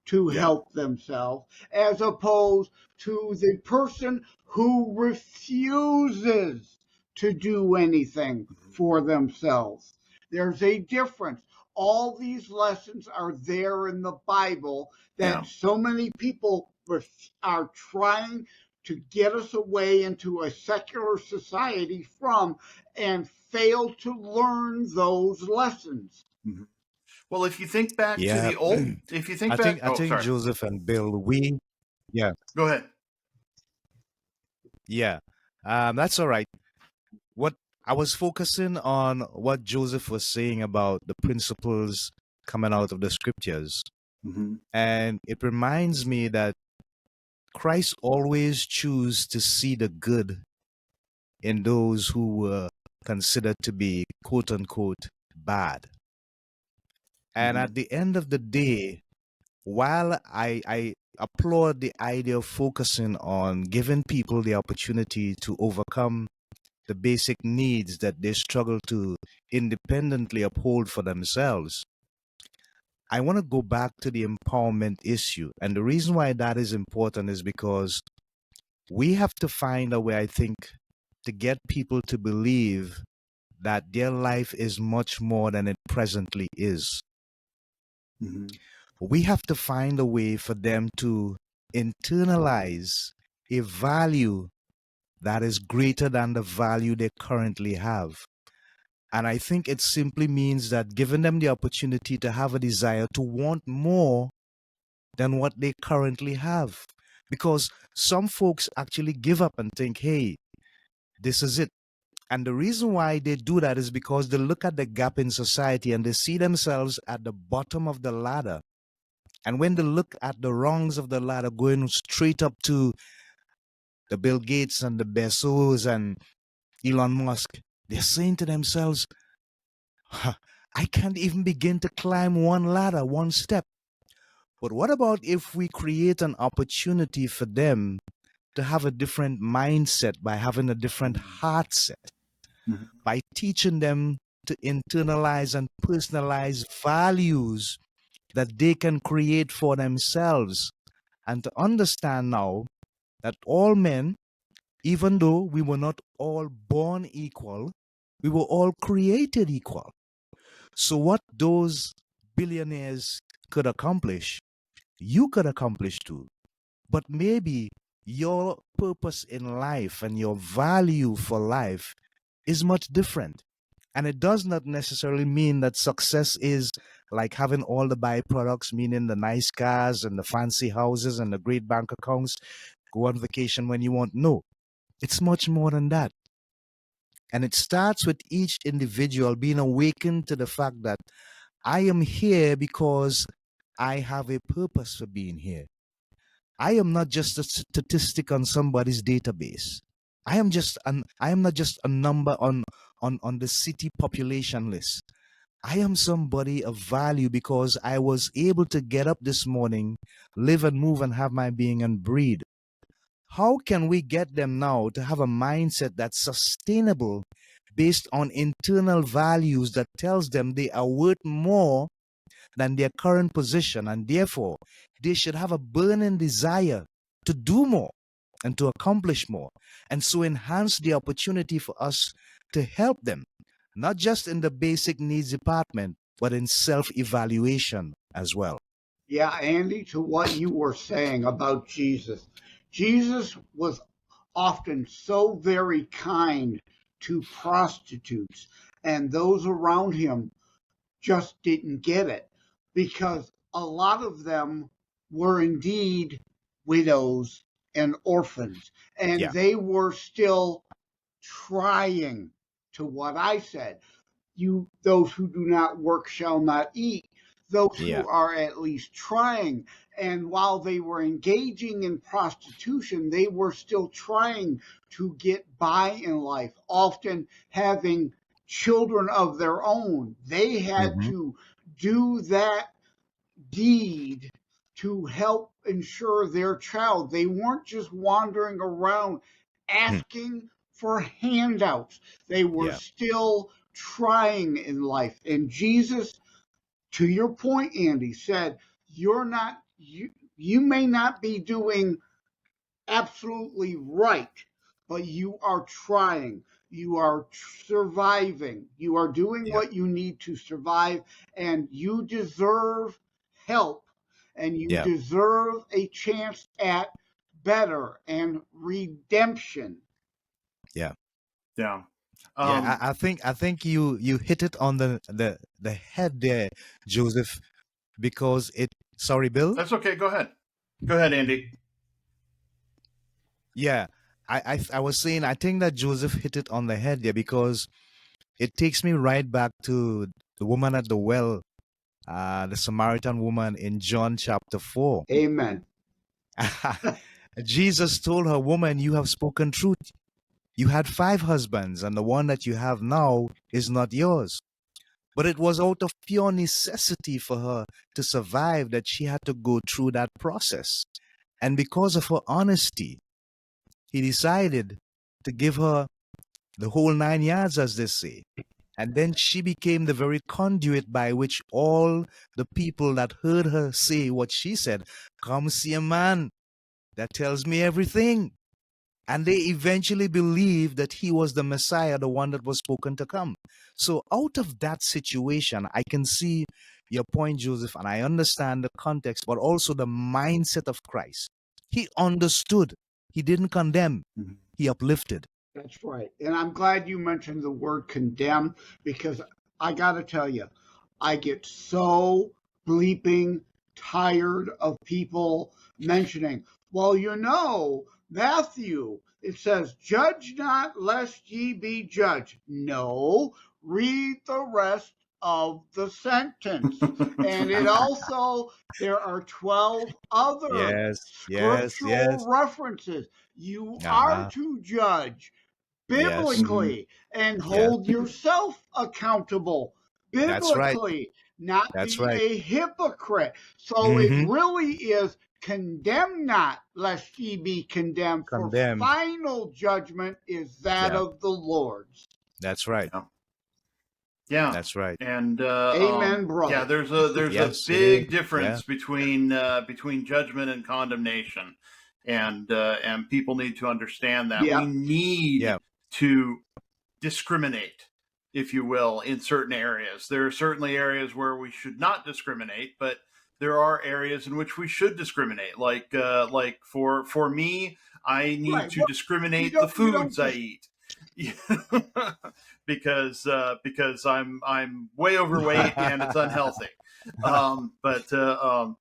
Speaker 2: to help themselves, as opposed to the person who refuses to do anything for themselves. There's a difference. All these lessons are there in the Bible that so many people are trying to get us away into a secular society from, and fail to learn those lessons.
Speaker 1: Well, if you think back to the old, if you think back,
Speaker 3: I think Joseph and Bill,
Speaker 1: go ahead.
Speaker 3: Yeah, that's all right. What I was focusing on what Joseph was saying about the principles coming out of the scriptures. And it reminds me that Christ always chooses to see the good in those who were considered to be quote unquote bad. And at the end of the day, while I applaud the idea of focusing on giving people the opportunity to overcome the basic needs that they struggle to independently uphold for themselves, I want to go back to the empowerment issue. And the reason why that is important is because we have to find a way, I think, to get people to believe that their life is much more than it presently is.
Speaker 1: Mhm.
Speaker 3: We have to find a way for them to internalize a value that is greater than the value they currently have. And I think it simply means that giving them the opportunity to have a desire to want more than what they currently have. Because some folks actually give up and think, hey, this is it. And the reason why they do that is because they look at the gap in society and they see themselves at the bottom of the ladder. And when they look at the rungs of the ladder going straight up to the Bill Gates and the Bezos and Elon Musk, they're saying to themselves, "Huh, I can't even begin to climb one ladder, one step." But what about if we create an opportunity for them to have a different mindset by having a different heart set,
Speaker 1: Mhm.
Speaker 3: by teaching them to internalize and personalize values that they can create for themselves, and to understand now that all men, even though we were not all born equal, we were all created equal. So, what those billionaires could accomplish, you could accomplish too. But maybe your purpose in life and your value for life is much different. And it does not necessarily mean that success is like having all the byproducts, meaning the nice cars and the fancy houses and the great bank accounts, go on vacation when you want. No, it's much more than that. And it starts with each individual being awakened to the fact that I am here because I have a purpose for being here. I am not just a statistic on somebody's database. I am not just a number on the city population list. I am somebody of value because I was able to get up this morning, live and move and have my being and breathe. How can we get them now to have a mindset that's sustainable based on internal values that tells them they are worth more than their current position, and therefore they should have a burning desire to do more and to accomplish more, and so enhance the opportunity for us to help them, not just in the basic needs department, but in self evaluation as well.
Speaker 2: Yeah, Andy, to what you were saying about Jesus. Jesus was often so very kind to prostitutes, and those around him just didn't get it because a lot of them were indeed widows and orphans, and
Speaker 3: Yeah.
Speaker 2: they were still trying, to what I said. You, those who do not work shall not eat. Those
Speaker 3: Yeah.
Speaker 2: who are at least trying. And while they were engaging in prostitution, they were still trying to get by in life, often having children of their own. They had
Speaker 3: Hmm.
Speaker 2: to do that deed to help ensure their child. They weren't just wandering around asking for handouts. They were
Speaker 3: Yeah.
Speaker 2: still trying in life. And Jesus, to your point, Andy, said, you're not you may not be doing absolutely right, but you are trying. You are surviving. You are doing
Speaker 3: Yeah.
Speaker 2: what you need to survive, and you deserve help, and you
Speaker 3: Yeah.
Speaker 2: deserve a chance at better and redemption.
Speaker 3: Yeah.
Speaker 1: Yeah.
Speaker 3: Yeah.
Speaker 1: Um,
Speaker 3: I think you hit it on the head there, Joseph, because it sorry, Bill.
Speaker 1: that's okay. Go ahead. Go ahead, Andy.
Speaker 3: Yeah, I was saying I think that Joseph hit it on the head there because it takes me right back to the woman at the well, the Samaritan woman in John chapter 4.
Speaker 2: Amen.
Speaker 3: Jesus told her, "Woman, you have spoken truth. You had five husbands, and the one that you have now is not yours." But it was out of pure necessity for her to survive that she had to go through that process. And because of her honesty, he decided to give her the whole 9 yards, as they say. And then she became the very conduit by which all the people that heard her say what she said, "Come see a man that tells me everything." And they eventually believed that he was the Messiah, the one that was spoken to come. So out of that situation, I can see your point, Joseph, and I understand the context, but also the mindset of Christ. He understood. He didn't condemn.
Speaker 1: Mhm.
Speaker 3: He uplifted.
Speaker 2: That's right. And I'm glad you mentioned the word condemn, because I got to tell you, I get so bleeping tired of people mentioning, well, Matthew, it says, judge not lest ye be judged. No, read the rest of the sentence. And it also, there are 12 other
Speaker 3: Yes, yes,
Speaker 2: scriptural
Speaker 3: yes.
Speaker 2: references. You are
Speaker 3: Uh-huh.
Speaker 2: to judge
Speaker 3: Yes,
Speaker 1: Mhm.
Speaker 2: biblically and
Speaker 3: yes.
Speaker 2: hold yourself accountable
Speaker 3: That's right.
Speaker 2: biblically, not
Speaker 3: That's
Speaker 2: be
Speaker 3: right.
Speaker 2: a hypocrite. So it
Speaker 3: Mm-hmm.
Speaker 2: really is condemn not, lest ye be condemned, for
Speaker 3: Condemn.
Speaker 2: final judgment is that
Speaker 3: Yeah,
Speaker 2: of the Lord's.
Speaker 3: that's right.
Speaker 1: Yeah. Yeah.
Speaker 3: That's right.
Speaker 1: And
Speaker 2: Amen,
Speaker 1: yeah,
Speaker 2: brother.
Speaker 1: there's a
Speaker 3: Yes, it is.
Speaker 1: big
Speaker 3: Yeah.
Speaker 1: difference between judgment and condemnation, and people need to understand that we
Speaker 2: Yeah,
Speaker 1: need
Speaker 3: Yeah.
Speaker 1: to discriminate, if you will, in certain areas. There are certainly areas where we should not discriminate, but there are areas in which we should discriminate. Like for me, I need
Speaker 2: right.
Speaker 1: to
Speaker 2: Well,
Speaker 1: discriminate the
Speaker 2: you don't
Speaker 1: foods I
Speaker 2: just
Speaker 1: eat. Because I'm way overweight and it's unhealthy. Um, but uh, um,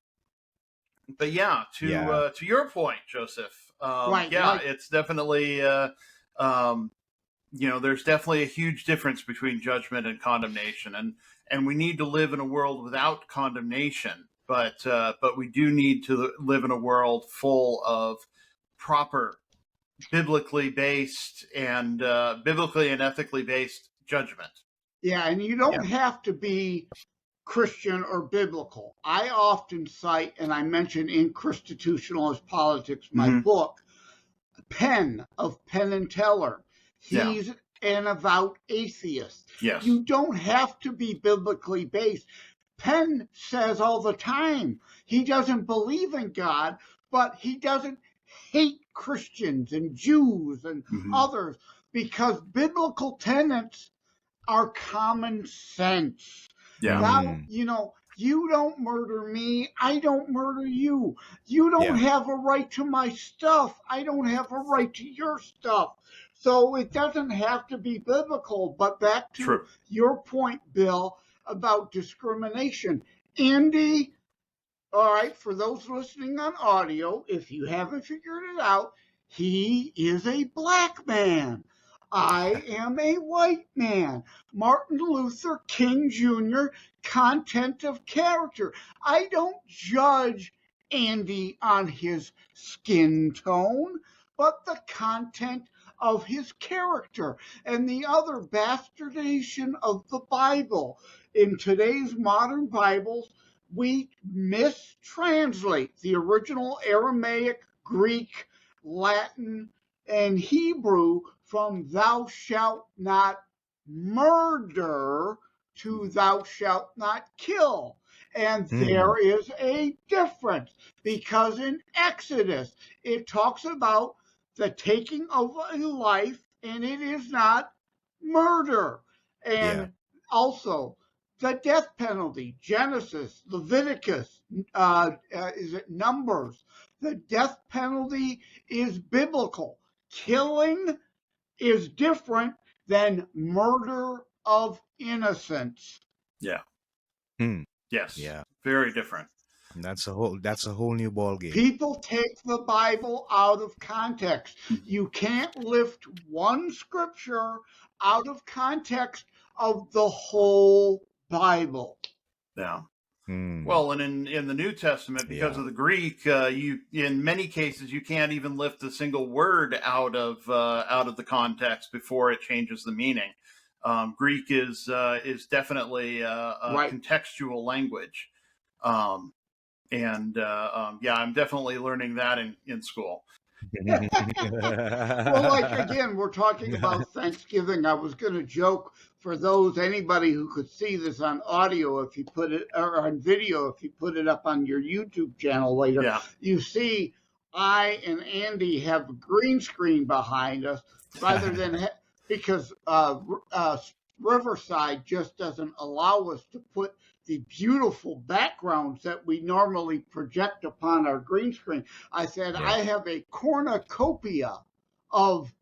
Speaker 1: but yeah,
Speaker 3: Yeah.
Speaker 1: to your point, Joseph.
Speaker 2: right,
Speaker 1: Yeah,
Speaker 2: like
Speaker 1: it's definitely um, there's definitely a huge difference between judgment and condemnation, and we need to live in a world without condemnation, but we do need to live in a world full of proper biblically and ethically based judgment.
Speaker 2: yeah, and you
Speaker 3: Yeah.
Speaker 2: don't have to be Christian or biblical. I often cite, and I mention in Christitutionalist Politics, my
Speaker 1: Mm-hmm.
Speaker 2: book, Penn of Penn and Teller.
Speaker 1: Yeah.
Speaker 2: He's an avowed atheist.
Speaker 1: Yes.
Speaker 2: You don't have to be biblically based. Penn says all the time he doesn't believe in God, but he doesn't hate Christians and Jews and
Speaker 1: Mm-hmm.
Speaker 2: others, because biblical tenets are common sense.
Speaker 1: Yeah.
Speaker 2: Thou,
Speaker 3: Mm.
Speaker 2: you don't murder me, I don't murder you. You don't
Speaker 3: Yeah.
Speaker 2: have a right to my stuff, I don't have a right to your stuff. So it doesn't have to be biblical. But back to
Speaker 1: True.
Speaker 2: your point, Bill, about discrimination. Andy, all right, for those listening on audio, if you haven't figured it out, he is a black man. I am a white man. Martin Luther King Jr., content of character. I don't judge Andy on his skin tone, but the content of his character. And the other bastardization of the Bible. In today's modern Bibles, we mistranslate the original Aramaic, Greek, Latin, and Hebrew from thou shalt not murder to thou shalt not kill. And
Speaker 3: Mm.
Speaker 2: there is a difference, because in Exodus it talks about the taking of a life, and it is not murder.
Speaker 3: Yeah.
Speaker 2: And also the death penalty, Genesis, Leviticus, is it Numbers? The death penalty is biblical. Killing is different than murder of innocence.
Speaker 1: Yeah.
Speaker 3: Mm.
Speaker 1: Yes.
Speaker 3: Yeah.
Speaker 1: Very different.
Speaker 3: That's a whole new ball game.
Speaker 2: People take the Bible out of context. You can't lift one scripture out of context of the whole Bible.
Speaker 1: Yeah.
Speaker 3: Mm.
Speaker 1: Well, and in the New Testament, because
Speaker 3: Yeah.
Speaker 1: of the Greek, you in many cases you can't even lift a single word out of the context before it changes the meaning. Greek is definitely a
Speaker 2: Right.
Speaker 1: contextual language, and yeah, I'm definitely learning that in school.
Speaker 2: Well, like again, we're talking about Thanksgiving. I was going to joke, for anybody who could see this on audio, if you put it, or on video, if you put it up on your YouTube channel later,
Speaker 1: Yeah.
Speaker 2: you see I and Andy have a green screen behind us rather than because Riverside just doesn't allow us to put the beautiful backgrounds that we normally project upon our green screen. I said
Speaker 3: Yeah.
Speaker 2: I have a cornucopia of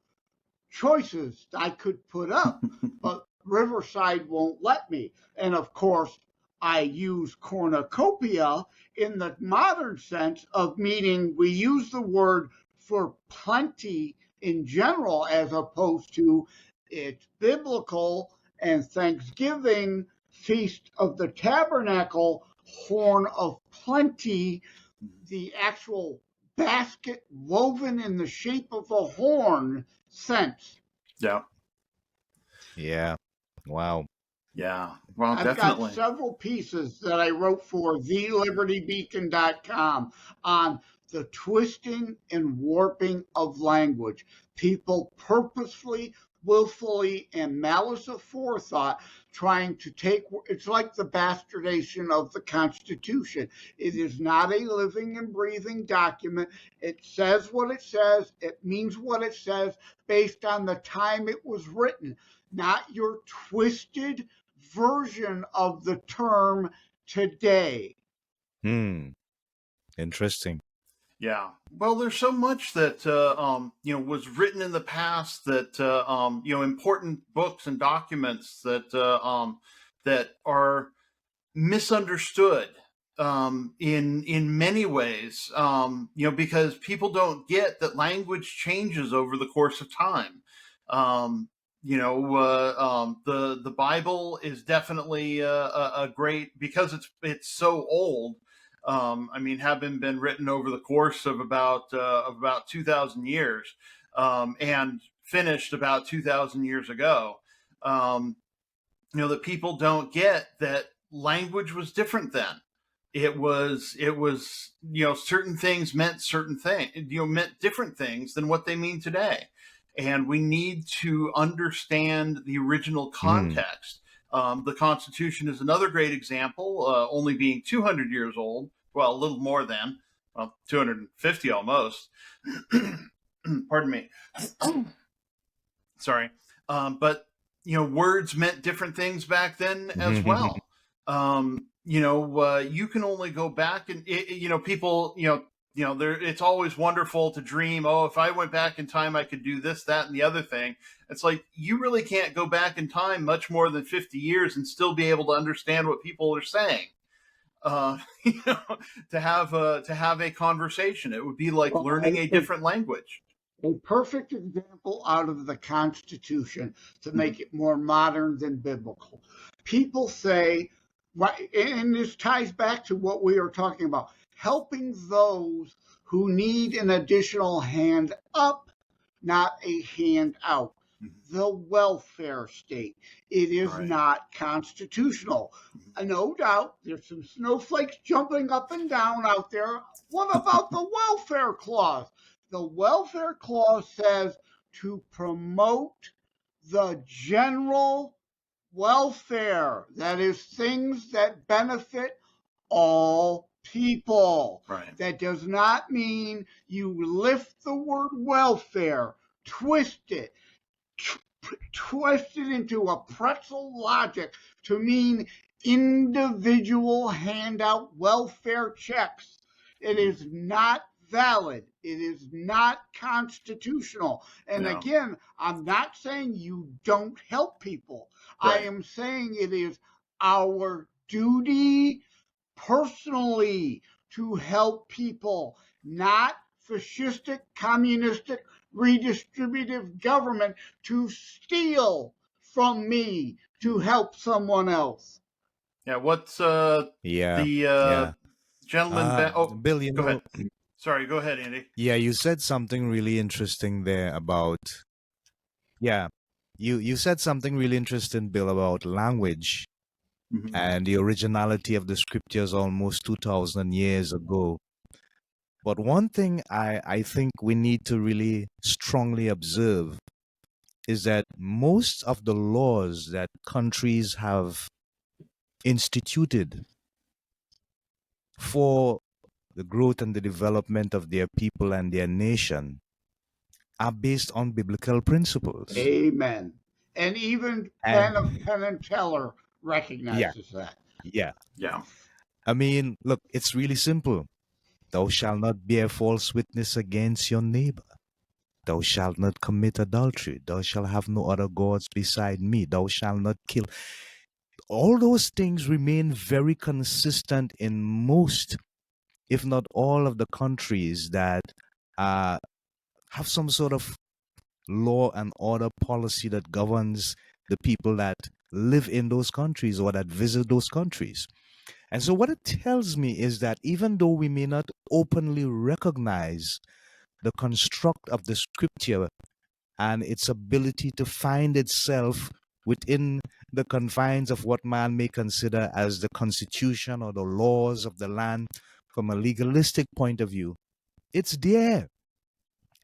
Speaker 2: choices I could put up, but Riverside won't let me. And of course, I use cornucopia in the modern sense of meaning we use the word for plenty in general as opposed to it's biblical and Thanksgiving, Feast of the Tabernacle, Horn of Plenty, the actual basket woven in the shape of a horn sense.
Speaker 1: Yeah.
Speaker 3: Yeah. Wow.
Speaker 1: Yeah. Well,
Speaker 2: I've got
Speaker 1: definitely.
Speaker 2: several pieces that I wrote for thelibertybeacon.com on the twisting and warping of language. People purposefully, willfully, and malice aforethought trying to take it's like the bastardization of the Constitution. It is not a living and breathing document. It says what it says, it means what it says based on the time it was written, not your twisted version of the term today.
Speaker 3: Interesting.
Speaker 1: Yeah. Well, there's so much that was written in the past that important books and documents that are misunderstood in many ways. Because people don't get that language changes over the course of time. The Bible is definitely a great, because it's so old. Having been written over the course of about 2,000 years, and finished about 2,000 years ago. That people don't get that language was different then. It was certain things meant certain things, meant different things than what they mean today. And we need to understand the original context. The Constitution is another great example, only being 200 years old. Well, a little more than, 250 almost. Pardon me. Sorry. But, words meant different things back then as well. You can only go back and, people, it's always wonderful to dream, oh, if I went back in time, I could do this, that, and the other thing. It's like, you really can't go back in time much more than 50 years and still be able to understand what people are saying. To have a conversation, it would be like learning a different language.
Speaker 2: A perfect example out of the Constitution to make it more modern than biblical. People say, right, and this ties back to what we are talking about, helping those who need an additional hand up, not a hand out. The welfare state. It is not constitutional. No doubt there's some snowflakes jumping up and down out there. What about the welfare clause? The welfare clause says to promote the general welfare. That is, things that benefit all people.
Speaker 1: Right.
Speaker 2: That does not mean you lift the word welfare, twist it into a pretzel logic to mean individual handout welfare checks. It is not valid. It is not constitutional. And
Speaker 1: No.
Speaker 2: again, I'm not saying you don't help people.
Speaker 1: Right.
Speaker 2: I am saying it is our duty personally to help people, not fascistic, communistic, redistributive government to steal from me to help someone else.
Speaker 1: Yeah. What's
Speaker 3: Yeah.
Speaker 1: the gentleman?
Speaker 3: Bill,
Speaker 1: go ahead. Sorry, go ahead, Andy.
Speaker 3: Yeah, you said something really interesting there about, you said something really interesting, Bill, about language and the originality of the scriptures almost 2,000 years ago. But one thing I think we need to really strongly observe is that most of the laws that countries have instituted for the growth and the development of their people and their nation are based on biblical principles.
Speaker 2: Amen. And even
Speaker 3: And
Speaker 2: Penn and Teller
Speaker 3: yeah,
Speaker 2: recognizes that.
Speaker 3: yeah.
Speaker 1: Yeah.
Speaker 3: I mean, look, it's really simple. Thou shalt not bear false witness against your neighbor. Thou shalt not commit adultery. Thou shalt have no other gods beside me. Thou shalt not kill. All those things remain very consistent in most, if not all, of the countries that uh, have some sort of law and order policy that governs the people that live in those countries or that visit those countries. And so, what it tells me is that even though we may not openly recognize the construct of the scripture and its ability to find itself within the confines of what man may consider as the constitution or the laws of the land from a legalistic point of view, it's there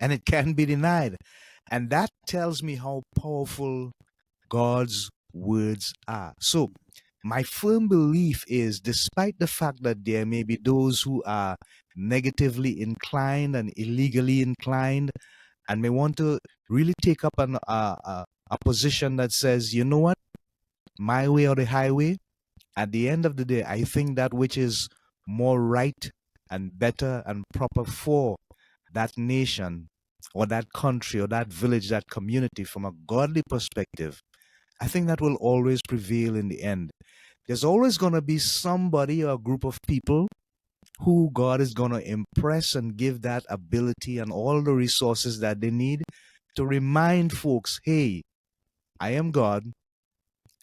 Speaker 3: and it can't be denied. And that tells me how powerful God's words are. So, my firm belief is despite the fact that there may be those who are negatively inclined and illegally inclined and may want to really take up a position that says, you know what, my way or the highway, at the end of the day, I think that which is more right and better and proper for that nation or that country or that village, that community from a godly perspective, I think that will always prevail in the end. There's always going to be somebody or a group of people who God is going to impress and give that ability and all the resources that they need to remind folks, hey, I am God.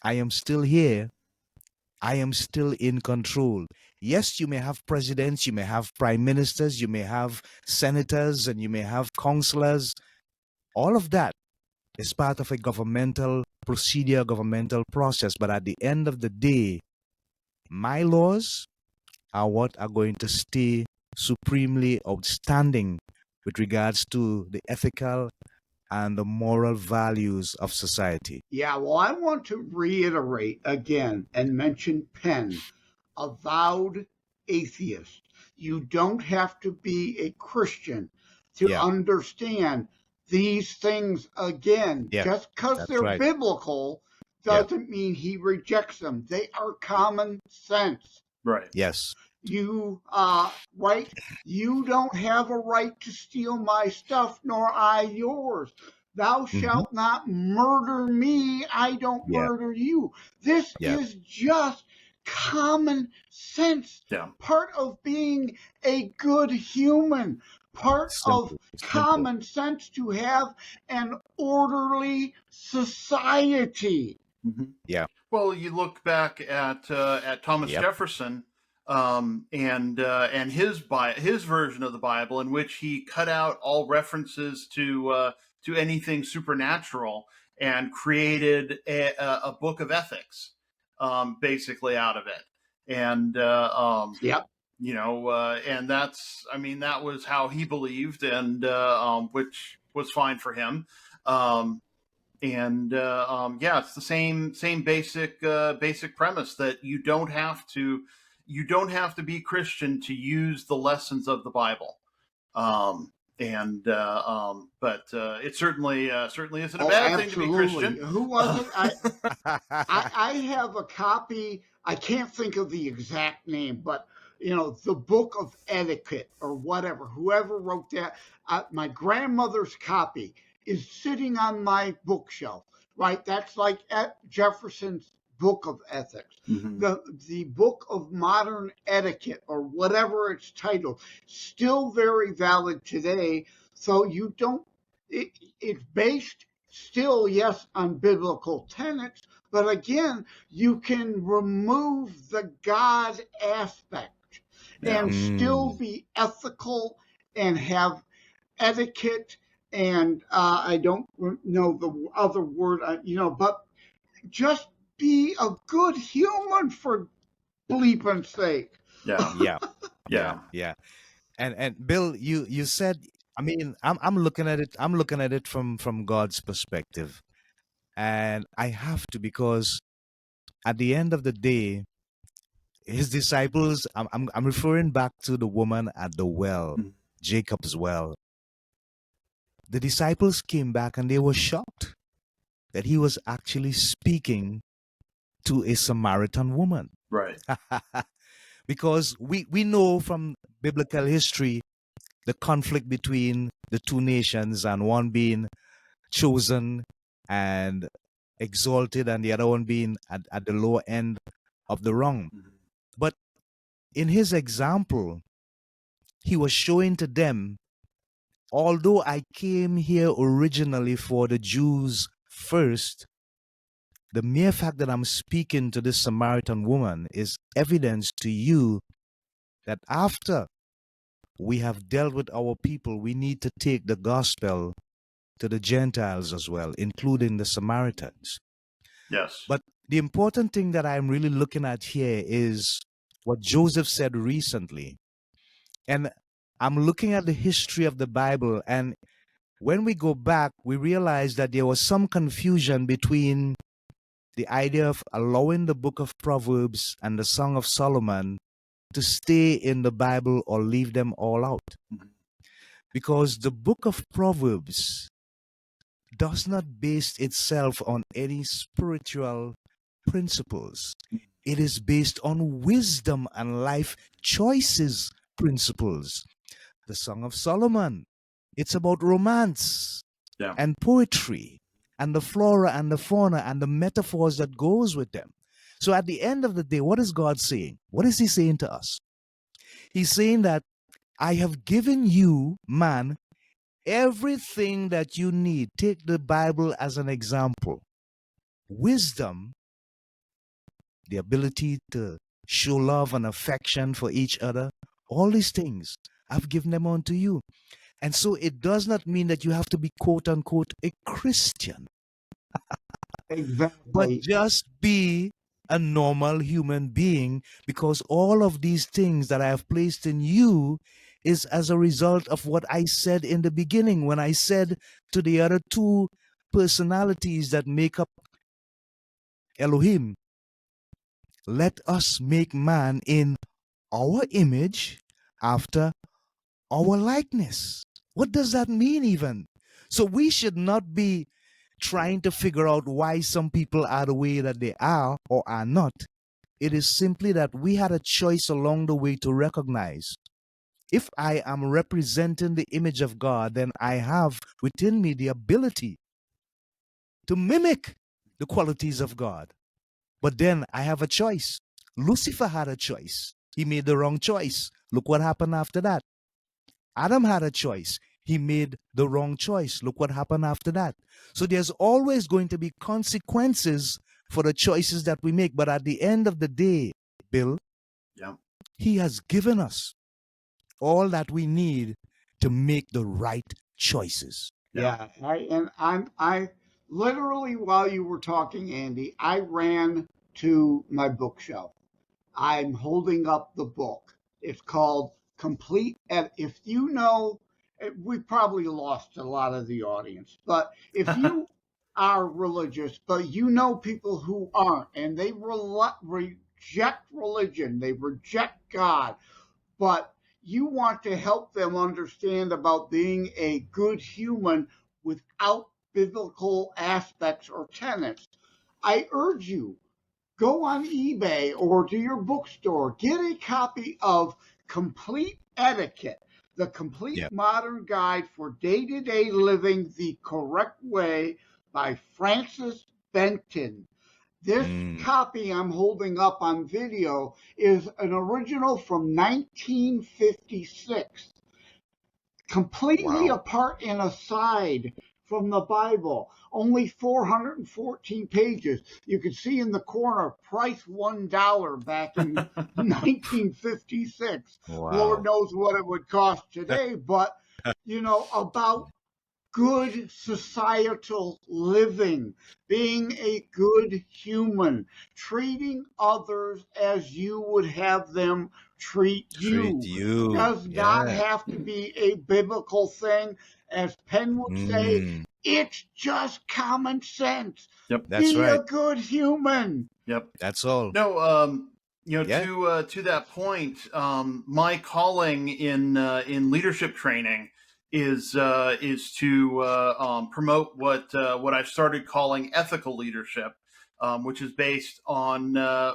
Speaker 3: I am still here. I am still in control. Yes, you may have presidents, you may have prime ministers, you may have senators, and you may have counselors. All of that is part of a governmental procedure, governmental process. But at the end of the day, my laws are what are going to stay supremely outstanding with regards to the ethical and the moral values of society.
Speaker 2: Yeah, well, I want to reiterate again and mention Penn, avowed atheist. You don't have to be a Christian to
Speaker 3: Yeah,
Speaker 2: understand these things again.
Speaker 3: yeah,
Speaker 2: Just because
Speaker 3: that's
Speaker 2: they're
Speaker 3: right.
Speaker 2: biblical
Speaker 3: Yeah,
Speaker 2: doesn't mean he rejects them. They are common sense.
Speaker 1: Right.
Speaker 3: yes,
Speaker 2: Right, you don't have a right to steal my stuff, nor I yours. Thou
Speaker 3: hmm,
Speaker 2: shalt not murder me, I don't
Speaker 3: yeah,
Speaker 2: murder you. This
Speaker 3: yeah,
Speaker 2: is just common sense,
Speaker 1: Yeah.
Speaker 2: part of being a good human, part of
Speaker 3: simple, simple.
Speaker 2: common sense to have an orderly society.
Speaker 1: Mhm.
Speaker 3: Yeah,
Speaker 1: Well, you look back at Thomas
Speaker 3: yep,
Speaker 1: Jefferson, and his version of the Bible, in which he cut out all references to anything supernatural and created a book of ethics, basically out of it. And
Speaker 2: Yep.
Speaker 1: and that was how he believed, and which was fine for him. Um, it's the same basic premise that you don't have to be Christian to use the lessons of the Bible. But it certainly isn't a
Speaker 2: Oh,
Speaker 1: bad thing to be
Speaker 2: absolutely.
Speaker 1: Christian.
Speaker 2: Who was it? I have a copy. I can't think of the exact name, but the Book of Etiquette or whatever. Whoever wrote that, my grandmother's copy is sitting on my bookshelf. Right, that's like Jefferson's Book of Ethics.
Speaker 1: Mhm.
Speaker 2: The Book of Modern Etiquette or whatever it's titled, still very valid today. So you don't. It's based still, yes, on biblical tenets, but again, you can remove the God aspect
Speaker 1: Yeah.
Speaker 2: and still
Speaker 3: mm,
Speaker 2: be ethical and have etiquette. And I don't know the other word, but just be a good human for bleeping sake.
Speaker 1: Yeah.
Speaker 3: yeah, yeah,
Speaker 1: Yeah.
Speaker 3: yeah. And Bill, you said, I mean, I'm looking at it. I'm looking at it from God's perspective, and I have to because at the end of the day, His disciples, I'm referring back to the woman at the well,
Speaker 1: Mhm.
Speaker 3: Jacob's well. The disciples came back and they were shocked that he was actually speaking to a Samaritan woman.
Speaker 1: Right.
Speaker 3: Because we know from biblical history the conflict between the two nations, and one being chosen and exalted and the other one being at the lower end of the rung.
Speaker 1: Mhm.
Speaker 3: But in his example, he was showing to them, although I came here originally for the Jews first, the mere fact that I'm speaking to this Samaritan woman is evidence to you that after we have dealt with our people, we need to take the gospel to the Gentiles as well, including the Samaritans.
Speaker 1: Yes.
Speaker 3: But the important thing that I'm really looking at here is what Joseph said recently. And I'm looking at the history of the Bible, and when we go back, we realize that there was some confusion between the idea of allowing the book of Proverbs and the Song of Solomon to stay in the Bible or leave them all out.
Speaker 1: Mhm.
Speaker 3: Because the book of Proverbs does not base itself on any spiritual principles. It is based on wisdom and life choices principles. The Song of Solomon, it's about romance
Speaker 1: Yeah.
Speaker 3: and poetry and the flora and the fauna and the metaphors that goes with them. So at the end of the day, what is God saying? What is he saying to us? He's saying that I have given you, man, everything that you need. Take the Bible as an example. Wisdom, the ability to show love and affection for each other, all these things, I've given them unto you. And so it does not mean that you have to be quote unquote a Christian, but
Speaker 2: Exactly.
Speaker 3: just be a normal human being, because all of these things that I have placed in you is as a result of what I said in the beginning when I said to the other two personalities that make up Elohim, let us make man in our image after our likeness. What does that mean even? So we should not be trying to figure out why some people are the way that they are or are not. It is simply that we had a choice along the way to recognize, if I am representing the image of God, then I have within me the ability to mimic the qualities of God. But then I have a choice. Lucifer had a choice. He made the wrong choice. Look what happened after that. Adam had a choice. He made the wrong choice. Look what happened after that. So there's always going to be consequences for the choices that we make. But at the end of the day, Bill,
Speaker 1: Yeah.
Speaker 3: he has given us all that we need to make the right choices.
Speaker 2: Yeah, I literally, while you were talking, Andy, I ran to my bookshelf. I'm holding up the book. It's called Complete. And if you know, we probably lost a lot of the audience, but if you are religious, but you know people who aren't, and they reject religion, they reject God, but you want to help them understand about being a good human without biblical aspects or tenets, I urge you, go on eBay or to your bookstore, get a copy of Complete Etiquette, the complete
Speaker 3: Yeah.
Speaker 2: modern guide for day to day living the correct way by Francis Benton. This
Speaker 3: Mm,
Speaker 2: copy I'm holding up on video is an original from 1956, completely
Speaker 3: wow.
Speaker 2: apart and aside from the Bible. Only 414 pages. You can see in the corner, price $1 back in 1956. Lord
Speaker 3: Wow.
Speaker 2: knows what it would cost today, but about good societal living, being a good human, treating others as you would have them treat
Speaker 3: Treat
Speaker 2: you.
Speaker 3: you.
Speaker 2: Does not
Speaker 3: Yeah.
Speaker 2: have to be a biblical thing. As Penn would say,
Speaker 3: Mm,
Speaker 2: it's just common sense.
Speaker 1: Yep.
Speaker 3: that's
Speaker 2: Be
Speaker 3: right.
Speaker 2: a good human.
Speaker 1: Yep.
Speaker 3: That's all.
Speaker 1: No,
Speaker 3: Yeah.
Speaker 1: To that point, my calling in leadership training is to promote what I've started calling ethical leadership, which is based on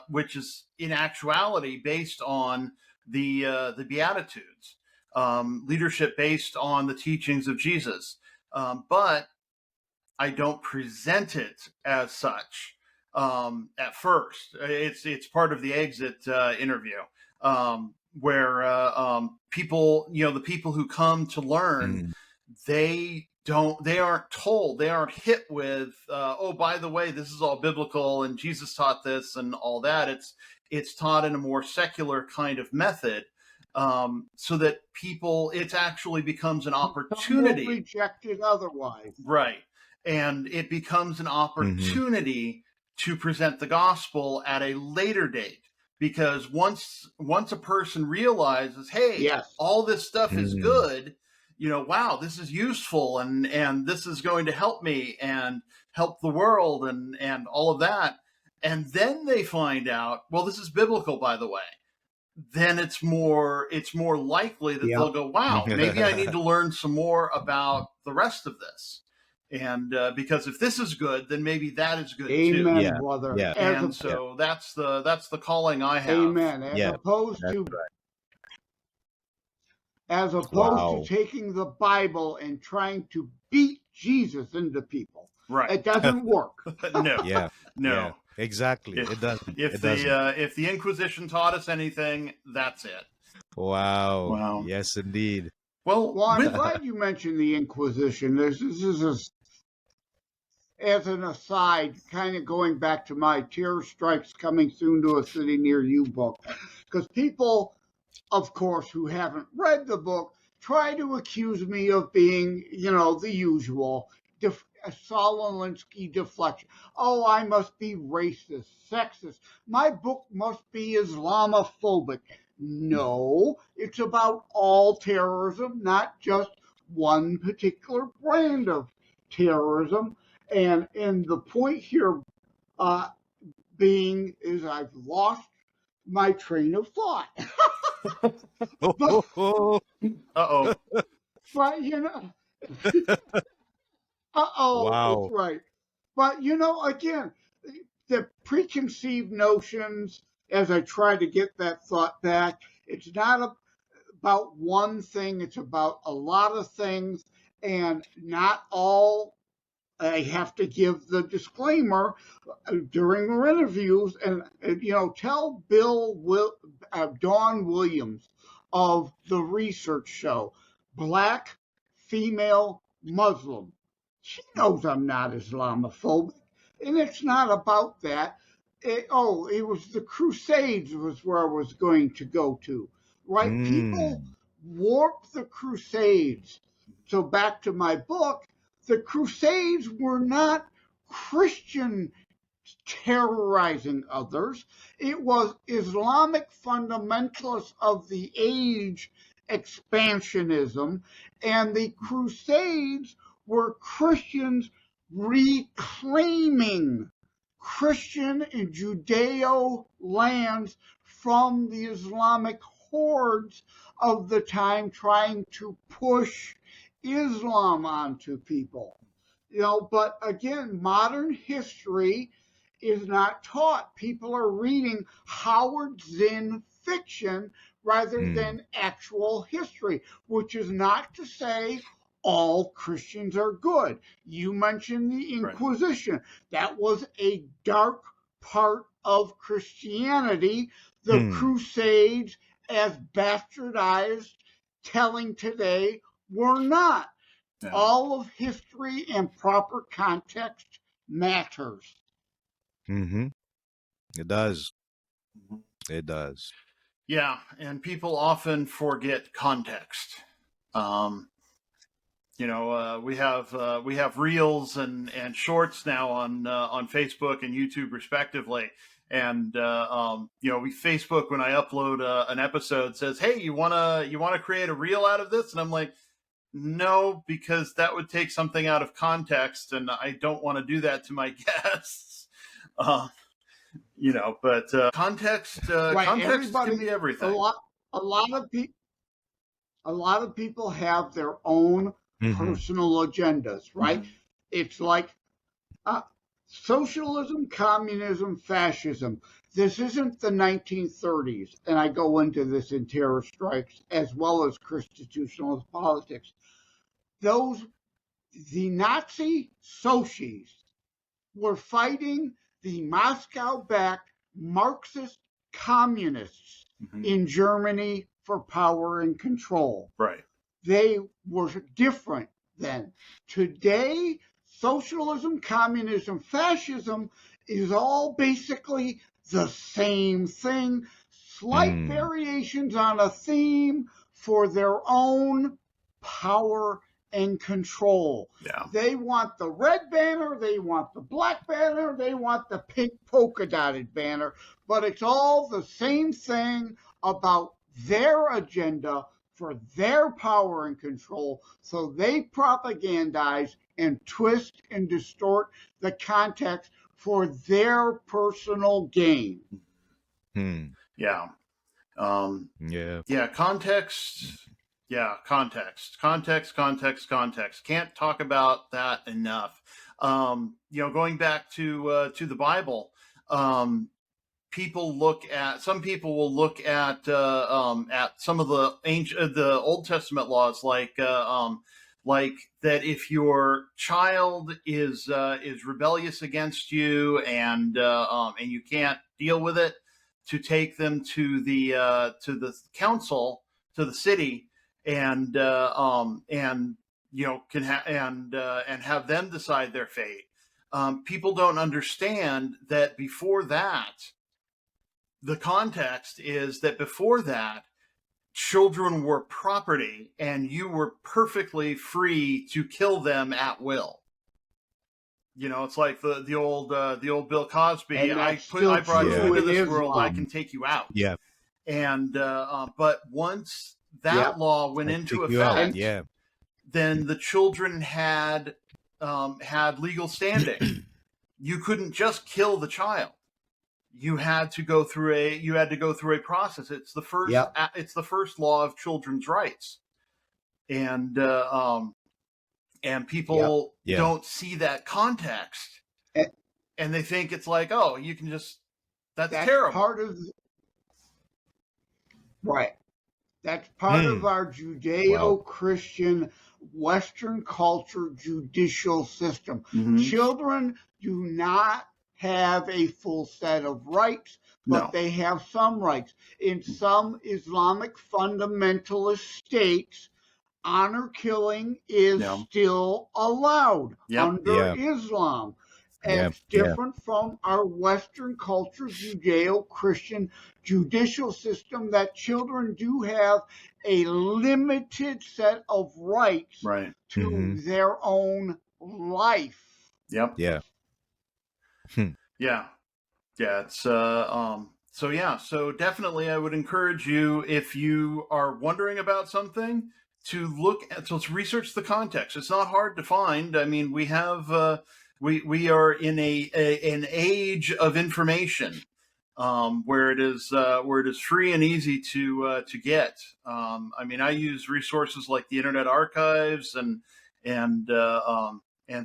Speaker 1: which is in actuality based on the Beatitudes, leadership based on the teachings of Jesus, but I don't present it as such at first. It's part of the exit interview, where people, the people who come to learn,
Speaker 3: Mm.
Speaker 1: they aren't told, they aren't hit with, oh, by the way, this is all biblical and Jesus taught this and all that. It's taught in a more secular kind of method. So that it actually becomes an
Speaker 2: Some will
Speaker 1: opportunity.
Speaker 2: reject it otherwise.
Speaker 1: Right. And it becomes an
Speaker 3: Mm-hmm.
Speaker 1: opportunity to present the gospel at a later date. Because once a person realizes, hey,
Speaker 2: Yes.
Speaker 1: all this stuff is
Speaker 3: Mm.
Speaker 1: good, wow, this is useful and this is going to help me and help the world and all of that. And then they find out, well, this is biblical, by the way. Then it's more likely that
Speaker 2: Yep.
Speaker 1: they'll go, wow, maybe I need to learn some more about the rest of this. And because if this is good, then maybe that is good too.
Speaker 2: Amen,
Speaker 3: Yeah.
Speaker 2: brother.
Speaker 3: Yeah.
Speaker 1: And
Speaker 3: Yeah.
Speaker 1: so that's the calling I have.
Speaker 2: Amen. As
Speaker 3: Yeah.
Speaker 2: opposed
Speaker 3: That's
Speaker 2: to
Speaker 3: right. Wow.
Speaker 2: taking the Bible and trying to beat Jesus into people.
Speaker 1: Right.
Speaker 2: It doesn't work.
Speaker 1: No.
Speaker 3: Yeah.
Speaker 1: No.
Speaker 3: Yeah. Exactly. It
Speaker 1: If
Speaker 3: doesn't.
Speaker 1: if
Speaker 3: It doesn't.
Speaker 1: if the Inquisition taught us anything, that's it.
Speaker 3: Wow.
Speaker 1: Wow.
Speaker 3: Yes, indeed.
Speaker 1: Well,
Speaker 2: Well, I'm
Speaker 1: with
Speaker 2: glad you mentioned the Inquisition. This is as an aside, kind of going back to my Terror Strikes Coming Soon to a City Near You book. Because people, of course, who haven't read the book, try to accuse me of being, the usual Sololinsky deflection. Oh, I must be racist, sexist. My book must be Islamophobic. No, it's about all terrorism, not just one particular brand of terrorism. And the point here being is I've lost my train of thought. but,
Speaker 1: uh-oh.
Speaker 2: but that's
Speaker 3: Wow.
Speaker 2: right. But again, the preconceived notions, as I try to get that thought back, it's not about one thing, it's about a lot of things, and not all. I have to give the disclaimer during our interviews, and tell Dawn Williams of the research show, Black Female Muslim. She knows I'm not Islamophobic, and it's not about that. It was the Crusades was where I was going to go to, right? People
Speaker 3: Mm.
Speaker 2: warp the Crusades. So back to my book, the Crusades were not Christian terrorizing others. It was Islamic fundamentalists of the age expansionism, and the Crusades were Christians reclaiming Christian and Judeo lands from the Islamic hordes of the time, trying to push Islam onto people. But again, modern history is not taught. People are reading Howard Zinn fiction rather
Speaker 3: Mm.
Speaker 2: than actual history, which is not to say all Christians are good. You mentioned the Inquisition. Right. That was a dark part of Christianity. The Crusades, as bastardized, telling today, were not. Yeah. All of history and proper context matters.
Speaker 3: Mm-hmm. It does. It does.
Speaker 1: Yeah, and people often forget context. We have reels and shorts now on Facebook and YouTube respectively. And Facebook, when I upload an episode, says, "Hey, you wanna create a reel out of this?" And I'm like, no, because that would take something out of context, and I don't want to do that to my guests. But context
Speaker 2: Right.
Speaker 1: context can
Speaker 2: Everybody,
Speaker 1: be
Speaker 2: a
Speaker 1: everything.
Speaker 2: a lot of people, a lot of people have their own
Speaker 3: Mm-hmm.
Speaker 2: personal agendas, right?
Speaker 1: Mhm.
Speaker 2: It's like uh, socialism, communism, fascism. This isn't the 1930s, and I go into this in terror strikes as well as constitutionalist politics. Those the Nazi socialists were fighting the Moscow-backed Marxist communists
Speaker 1: Mhm.
Speaker 2: in Germany for power and control.
Speaker 1: Right.
Speaker 2: They were different then. Today, socialism, communism, fascism is all basically the same thing, slight
Speaker 3: Mm.
Speaker 2: variations on a theme for their own power and control.
Speaker 1: Yeah.
Speaker 2: They want the red banner, they want the black banner, they want the pink polka dotted banner, but it's all the same thing about their agenda for their power and control. So they propagandize and twist and distort the context for their personal gain.
Speaker 3: Hmm.
Speaker 1: Yeah.
Speaker 3: Yeah.
Speaker 1: Yeah. Context. Yeah. Context. Can't talk about that enough. Going back to the Bible. Some people will look at some of the Old Testament laws, like that if your child is rebellious against you and you can't deal with it, to take them to the council, to the city, and and have them decide their fate. People don't understand that before that, the context is that before that, children were property and you were perfectly free to kill them at will. It's like the old Bill Cosby.
Speaker 2: And that's
Speaker 1: I
Speaker 2: still
Speaker 1: brought you
Speaker 3: Yeah.
Speaker 2: true
Speaker 1: into
Speaker 2: in
Speaker 1: this world. I
Speaker 2: Islam.
Speaker 1: can take you out.
Speaker 3: Yeah.
Speaker 1: And but once
Speaker 2: Yep.
Speaker 1: that law went
Speaker 3: I
Speaker 1: into
Speaker 3: take you out.
Speaker 1: effect,
Speaker 3: Yeah.
Speaker 1: then the children had legal standing. You couldn't just kill the child. You had to go through a process. It's the first
Speaker 2: Yep.
Speaker 1: it's the first law of children's rights, and people
Speaker 3: Yeah.
Speaker 1: don't see that context,
Speaker 2: And
Speaker 1: and they think it's like, oh, you can just that's
Speaker 2: that's
Speaker 1: terrible.
Speaker 2: part of right. That's part of
Speaker 3: Hmm.
Speaker 2: our
Speaker 3: Wow.
Speaker 2: Judeo-Christian Western culture judicial system.
Speaker 1: Mhm.
Speaker 2: Children do not have a full set of rights, but
Speaker 1: No.
Speaker 2: they have some rights. In some Islamic fundamentalist states, honor killing is
Speaker 1: Yeah.
Speaker 2: still allowed
Speaker 1: Yep.
Speaker 2: under
Speaker 3: Yeah.
Speaker 2: Islam. And
Speaker 3: Yeah.
Speaker 2: it's different from our Western culture, Judeo-Christian judicial system, that children do have a limited set of rights
Speaker 1: Right.
Speaker 2: to
Speaker 3: Mhm.
Speaker 2: their own life.
Speaker 1: Yep.
Speaker 3: Yeah. Hmm.
Speaker 1: Yeah. Yeah. It's so definitely I would encourage you, if you are wondering about something, to research the context. It's not hard to find. I mean, we have we are in an age of information, where it is free and easy to get. I mean, I use resources like the Internet Archives and and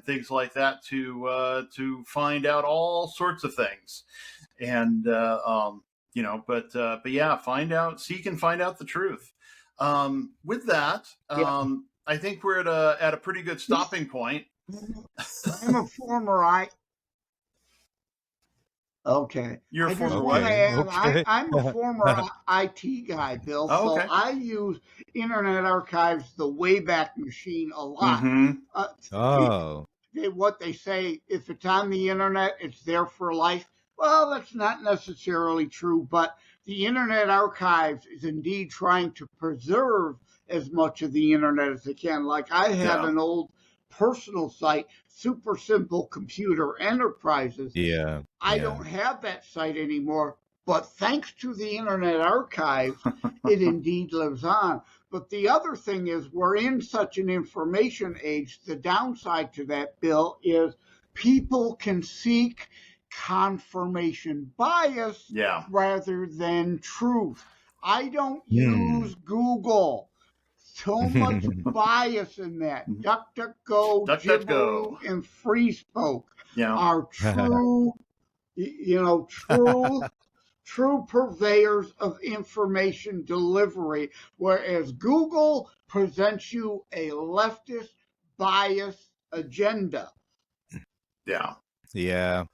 Speaker 1: things like that to find out all sorts of things, and but yeah, seek and find out the truth. With that,
Speaker 2: Yeah.
Speaker 1: I think we're at a pretty good stopping point.
Speaker 2: I'm a former Okay.
Speaker 1: You're a
Speaker 2: I just
Speaker 1: former
Speaker 2: want
Speaker 1: what?
Speaker 2: to add,
Speaker 3: Okay.
Speaker 2: I'm a former IT guy, Bill,
Speaker 1: Oh,
Speaker 2: so
Speaker 1: okay.
Speaker 2: I use Internet Archives, the Wayback Machine, a lot.
Speaker 1: Mm-hmm.
Speaker 3: Oh.
Speaker 2: What they say, if it's on the internet, it's there for life. Well, that's not necessarily true, but the Internet Archives is indeed trying to preserve as much of the internet as they can. Like I had
Speaker 1: Yeah.
Speaker 2: an old personal site, Super Simple Computer Enterprises.
Speaker 3: Yeah.
Speaker 2: I
Speaker 3: Yeah.
Speaker 2: don't have that site anymore, but thanks to the Internet Archives, it indeed lives on. But the other thing is, we're in such an information age. The downside to that, Bill, is people can seek confirmation bias
Speaker 1: Yeah.
Speaker 2: rather than truth. I don't
Speaker 3: Hmm.
Speaker 2: use Google. So much bias in that. DuckDuckGo,
Speaker 1: DuckDuckGo.
Speaker 2: Jibberoo, and FreeSpoke
Speaker 1: Yeah.
Speaker 2: are true, true purveyors of information delivery, whereas Google presents you a leftist bias agenda.
Speaker 1: Yeah.
Speaker 3: Yeah.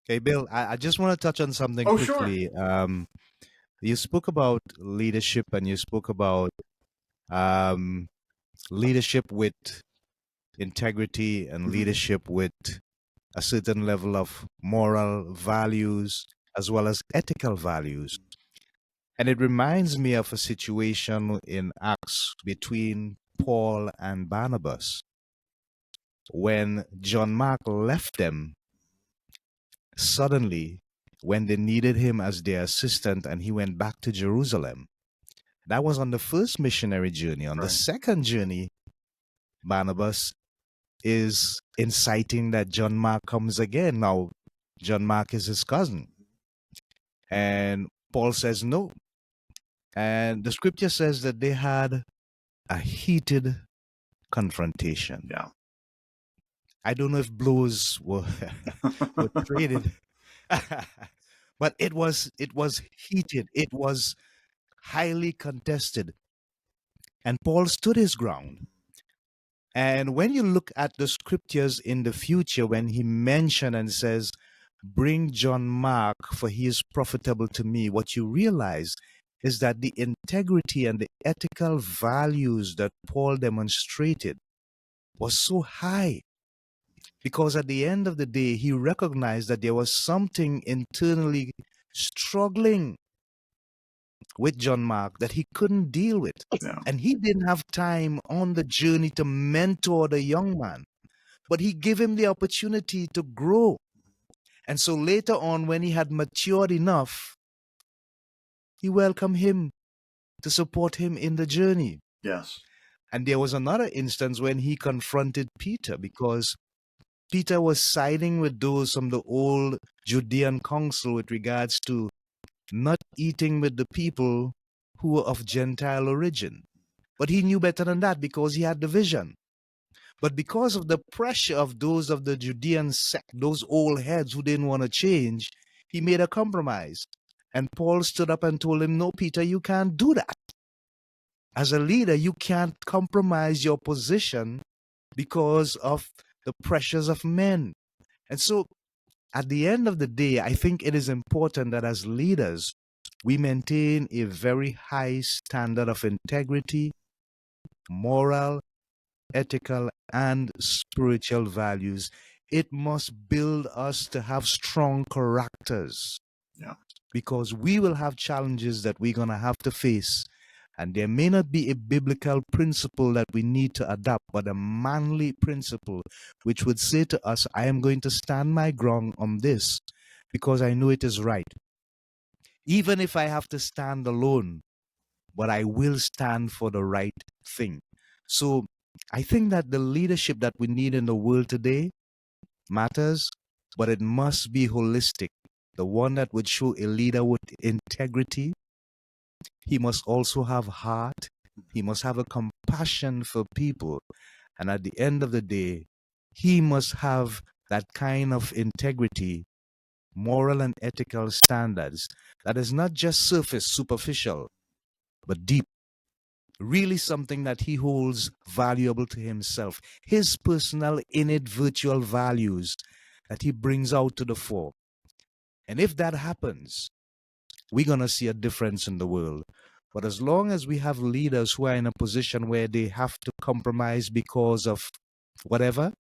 Speaker 3: Hey, Bill, I just want to touch on something
Speaker 1: Oh, sure.
Speaker 3: quickly. You spoke about leadership and you spoke about um, leadership with integrity and
Speaker 1: Mhm.
Speaker 3: leadership with a certain level of moral values as well as ethical values. And it reminds me of a situation in Acts between Paul and Barnabas. When John Mark left them, suddenly, when they needed him as their assistant and he went back to Jerusalem, that was on the first missionary journey. On the
Speaker 1: Right.
Speaker 3: second journey, Barnabas is inciting that John Mark comes again. Now, John Mark is his cousin. And Paul says no. And the scripture says that they had a heated confrontation.
Speaker 1: Yeah.
Speaker 3: I don't know if blows were were traded, but it was heated. It was highly contested, and Paul stood his ground. And when you look at the scriptures in the future, when he mentioned and says, "Bring John Mark, for he is profitable to me," what you realize is that the integrity and the ethical values that Paul demonstrated was so high, because at the end of the day, he recognized that there was something internally struggling with John Mark that he couldn't deal with.
Speaker 1: Yeah.
Speaker 3: And he didn't have time on the journey to mentor the young man, but he gave him the opportunity to grow. And so later on, when he had matured enough, he welcomed him to support him in the journey.
Speaker 1: Yes.
Speaker 3: And there was another instance when he confronted Peter, because Peter was siding with those from the old Judean council with regards to not eating with the people who were of Gentile origin. But he knew better than that because he had the vision. But because of the pressure of those of the Judean sect, those old heads who didn't want to change, he made a compromise. And Paul stood up and told him, "No, Peter, you can't do that. As a leader, you can't compromise your position because of the pressures of men." And so at the end of the day, I think it is important that as leaders, we maintain a very high standard of integrity, moral, ethical, and spiritual values. It must build us to have strong characters,
Speaker 1: Yeah.
Speaker 3: because we will have challenges that we're going to have to face. And there may not be a biblical principle that we need to adopt, but a manly principle which would say to us, "I am going to stand my ground on this because I know it is right. Even if I have to stand alone, but I will stand for the right thing." So I think that the leadership that we need in the world today matters, but it must be holistic. The one that would show a leader with integrity, he must also have heart. He must have a compassion for people. And at the end of the day, he must have that kind of integrity, moral and ethical standards that is not just surface, superficial, but deep. Really something that he holds valuable to himself. His personal innate virtual values that he brings out to the fore. And if that happens, we're going to see a difference in the world. But as long as we have leaders who are in a position where they have to compromise because of whatever,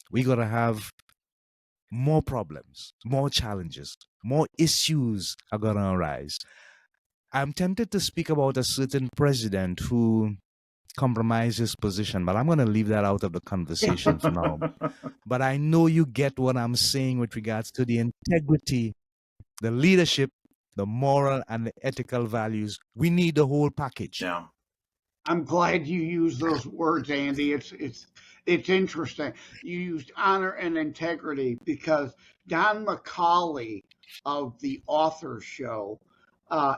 Speaker 3: we're going to have more problems, more challenges, more issues are going to arise. I'm tempted to speak about a certain president who compromised his position, but I'm going to leave that out of the conversation for now. But I know you get what I'm saying with regards to the integrity, the leadership, the moral and the ethical values. We need the whole package.
Speaker 1: Yeah.
Speaker 2: I'm glad you used those words, Andy. It's interesting. You used honor and integrity because Don McCauley of the Author Show uh,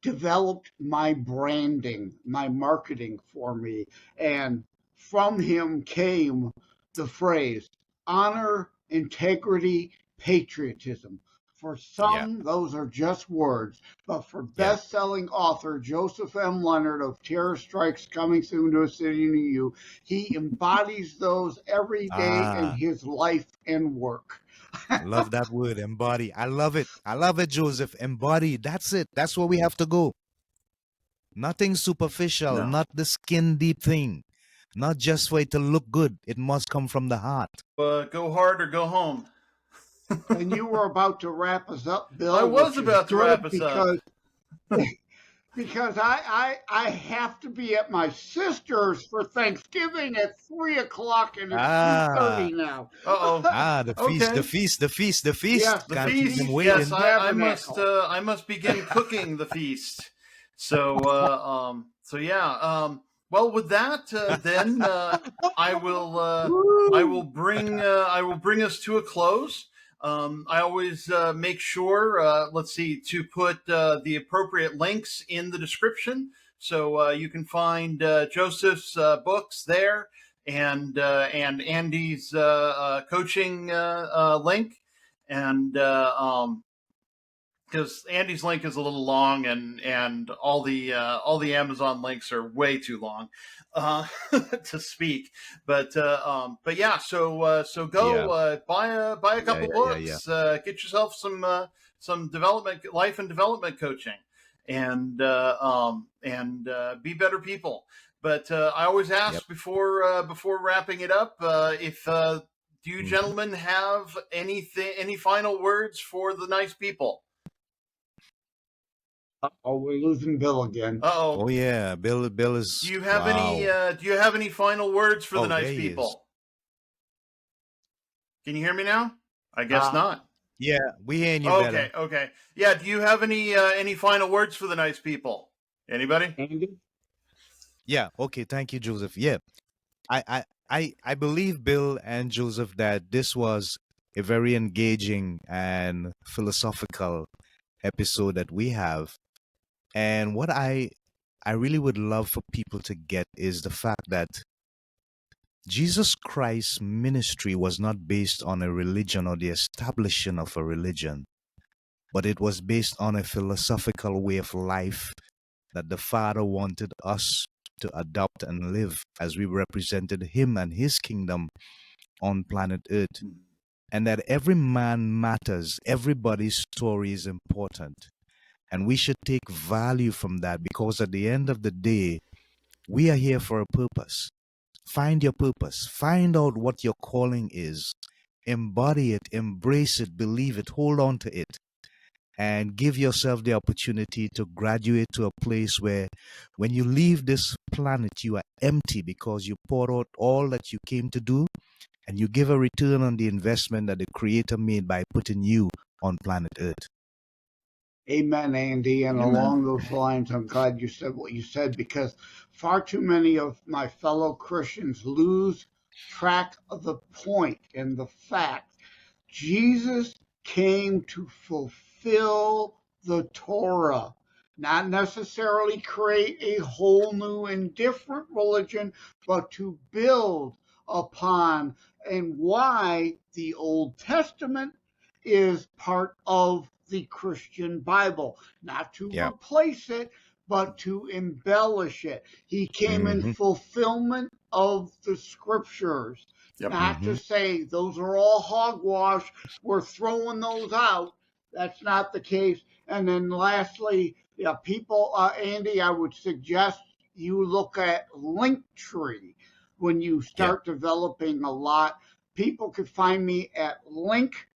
Speaker 2: developed my branding, my marketing for me. And from him came the phrase honor, integrity, patriotism. For
Speaker 3: Yeah,
Speaker 2: some, those are just words, but for
Speaker 3: yeah.
Speaker 2: best selling author Joseph M. Leonard of Terror Strikes Coming Soon to a City Near You, he embodies those every day in
Speaker 3: Ah,
Speaker 2: his life and work.
Speaker 3: love that word, embody. I love it. I love it, Joseph. Embody. That's it. That's where we have to go. Nothing superficial,
Speaker 1: No.
Speaker 3: not the skin deep thing. Not just for it to look good. It must come from the heart.
Speaker 1: Go hard or go home.
Speaker 2: And you were about to wrap us up,
Speaker 1: I
Speaker 2: Bill,
Speaker 1: was
Speaker 2: which is
Speaker 1: about to wrap
Speaker 2: good
Speaker 1: us up.
Speaker 2: because I have to be at my sister's for Thanksgiving at 3 o'clock, and it's two
Speaker 3: Ah,
Speaker 2: thirty now.
Speaker 1: Uh-oh.
Speaker 3: the feast, the
Speaker 1: Okay.
Speaker 3: feast, the feast, the feast.
Speaker 2: Yes,
Speaker 1: The
Speaker 2: the
Speaker 3: Can't keep them
Speaker 1: feast.
Speaker 2: feast of the
Speaker 1: Yes,
Speaker 3: waiting.
Speaker 2: tabernacle.
Speaker 1: I must begin cooking the feast. So yeah. Well, with that, then I will
Speaker 2: Woo!
Speaker 1: bring us to a close. I always make sure, let's see, to put the appropriate links in the description, so you can find Joseph's books there, and Andy's coaching link, and because Andy's link is a little long, and all the Amazon links are way too long to speak. But yeah, so go
Speaker 3: Yeah,
Speaker 1: buy a
Speaker 3: yeah,
Speaker 1: couple
Speaker 3: yeah, yeah, yeah.
Speaker 1: books, get yourself some development, life and development coaching, and be better people. But I always
Speaker 3: Yep.
Speaker 1: ask before wrapping it up, if do you
Speaker 3: Mhm.
Speaker 1: gentlemen have any final words for the nice people?
Speaker 2: Oh, we're losing Bill again.
Speaker 1: Oh,
Speaker 3: Oh yeah, Bill
Speaker 1: do
Speaker 3: is
Speaker 1: you have any?
Speaker 3: wow.
Speaker 1: Do you have any final words for the
Speaker 3: Oh,
Speaker 1: nice
Speaker 3: there he is.
Speaker 1: people? Can you hear me now? I guess
Speaker 2: Uh,
Speaker 1: not.
Speaker 3: Yeah, we hearing you
Speaker 1: Okay,
Speaker 3: better.
Speaker 1: okay. Yeah. Do you have any final words for the nice people? Anybody?
Speaker 2: Andy?
Speaker 3: Yeah, okay, thank you, Joseph. Yeah. I believe Bill and Joseph that this was a very engaging and philosophical episode that we have. And what I really would love for people to get is the fact that Jesus Christ's ministry was not based on a religion or the establishing of a religion, but it was based on a philosophical way of life that the Father wanted us to adopt and live as we represented Him and His kingdom on planet Earth. And that every man matters, everybody's story is important. And we should take value from that because at the end of the day, we are here for a purpose. Find your purpose, find out what your calling is, embody it, embrace it, believe it, hold on to it, and give yourself the opportunity to graduate to a place where when you leave this planet, you are empty because you poured out all that you came to do and you give a return on the investment that the Creator made by putting you on planet Earth.
Speaker 2: Amen, Andy. And
Speaker 1: Amen.
Speaker 2: along those lines, I'm glad you said what you said because far too many of my fellow Christians lose track of the point and the fact Jesus came to fulfill the Torah, not necessarily create a whole new and different religion, but to build upon and why the Old Testament is part of the Christian Bible, not to
Speaker 3: Yeah.
Speaker 2: replace it, but to embellish it. He came in
Speaker 3: Mm-hmm.
Speaker 2: fulfillment of the scriptures,
Speaker 1: Yep.
Speaker 2: not
Speaker 3: Mm-hmm.
Speaker 2: to say those are all hogwash, we're throwing those out. That's not the case. And then lastly, yeah, people, Andy, I would suggest you look at Linktree when you
Speaker 3: Yep.
Speaker 2: start developing a lot. People could find me at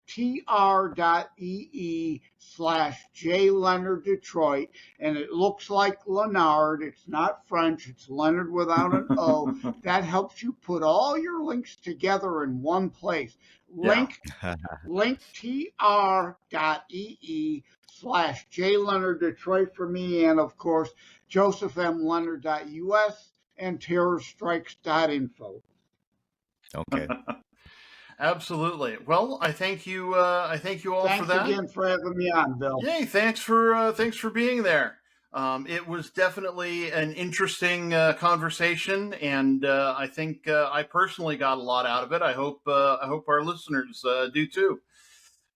Speaker 2: tr.ee/JLeonardDetroit, and it looks like Lenard. It's not French, it's Leonard without an O. That helps you put all your links together in one place.
Speaker 1: Yeah.
Speaker 2: Link tr.ee/JLeonardDetroit for me, and of course, josephmleonard.us and terrorstrikes.info.
Speaker 3: Okay.
Speaker 1: Absolutely. Well, I thank you. I thank you all
Speaker 2: Thanks
Speaker 1: for that.
Speaker 2: again for having me on, Bill.
Speaker 1: Yay! Thanks for being there. It was definitely an interesting conversation, and I think I personally got a lot out of it. I hope our listeners do too.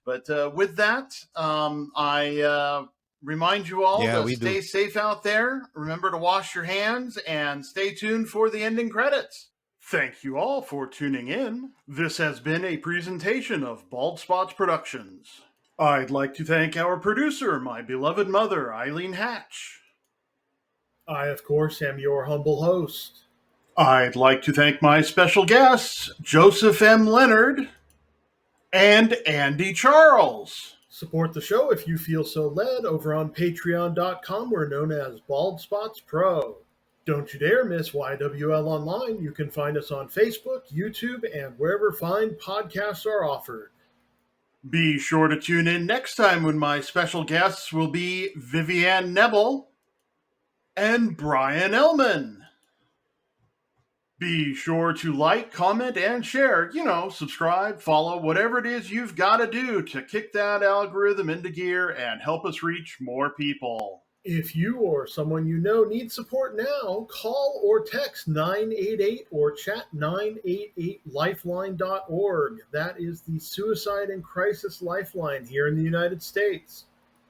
Speaker 1: But with that, I remind you all
Speaker 3: Yeah,
Speaker 1: to
Speaker 3: we
Speaker 1: stay
Speaker 3: do.
Speaker 1: safe out there. Remember to wash your hands and stay tuned for the ending credits. Thank you all for tuning in. This has been a presentation of Bald Spots Productions. I'd like to thank our producer, my beloved mother, Eileen Hatch. I, of course, am your humble host. I'd like to thank my special guests, Joseph M. Leonard and Andy Charles. Support the show if you feel so led over on patreon.com. We're known as Bald Spots Pro. Don't you dare miss YWL Online. You can find us on Facebook, YouTube, and wherever fine podcasts are offered. Be sure to tune in next time when my special guests will be Vivianne Nebel and Brian Ellman. Be sure to like, comment, and share. Subscribe, follow, whatever it is you've got to do to kick that algorithm into gear and help us reach more people. If you or someone you know needs support now, call or text 988 or chat 988lifeline.org. That is the suicide and crisis lifeline here in the United States.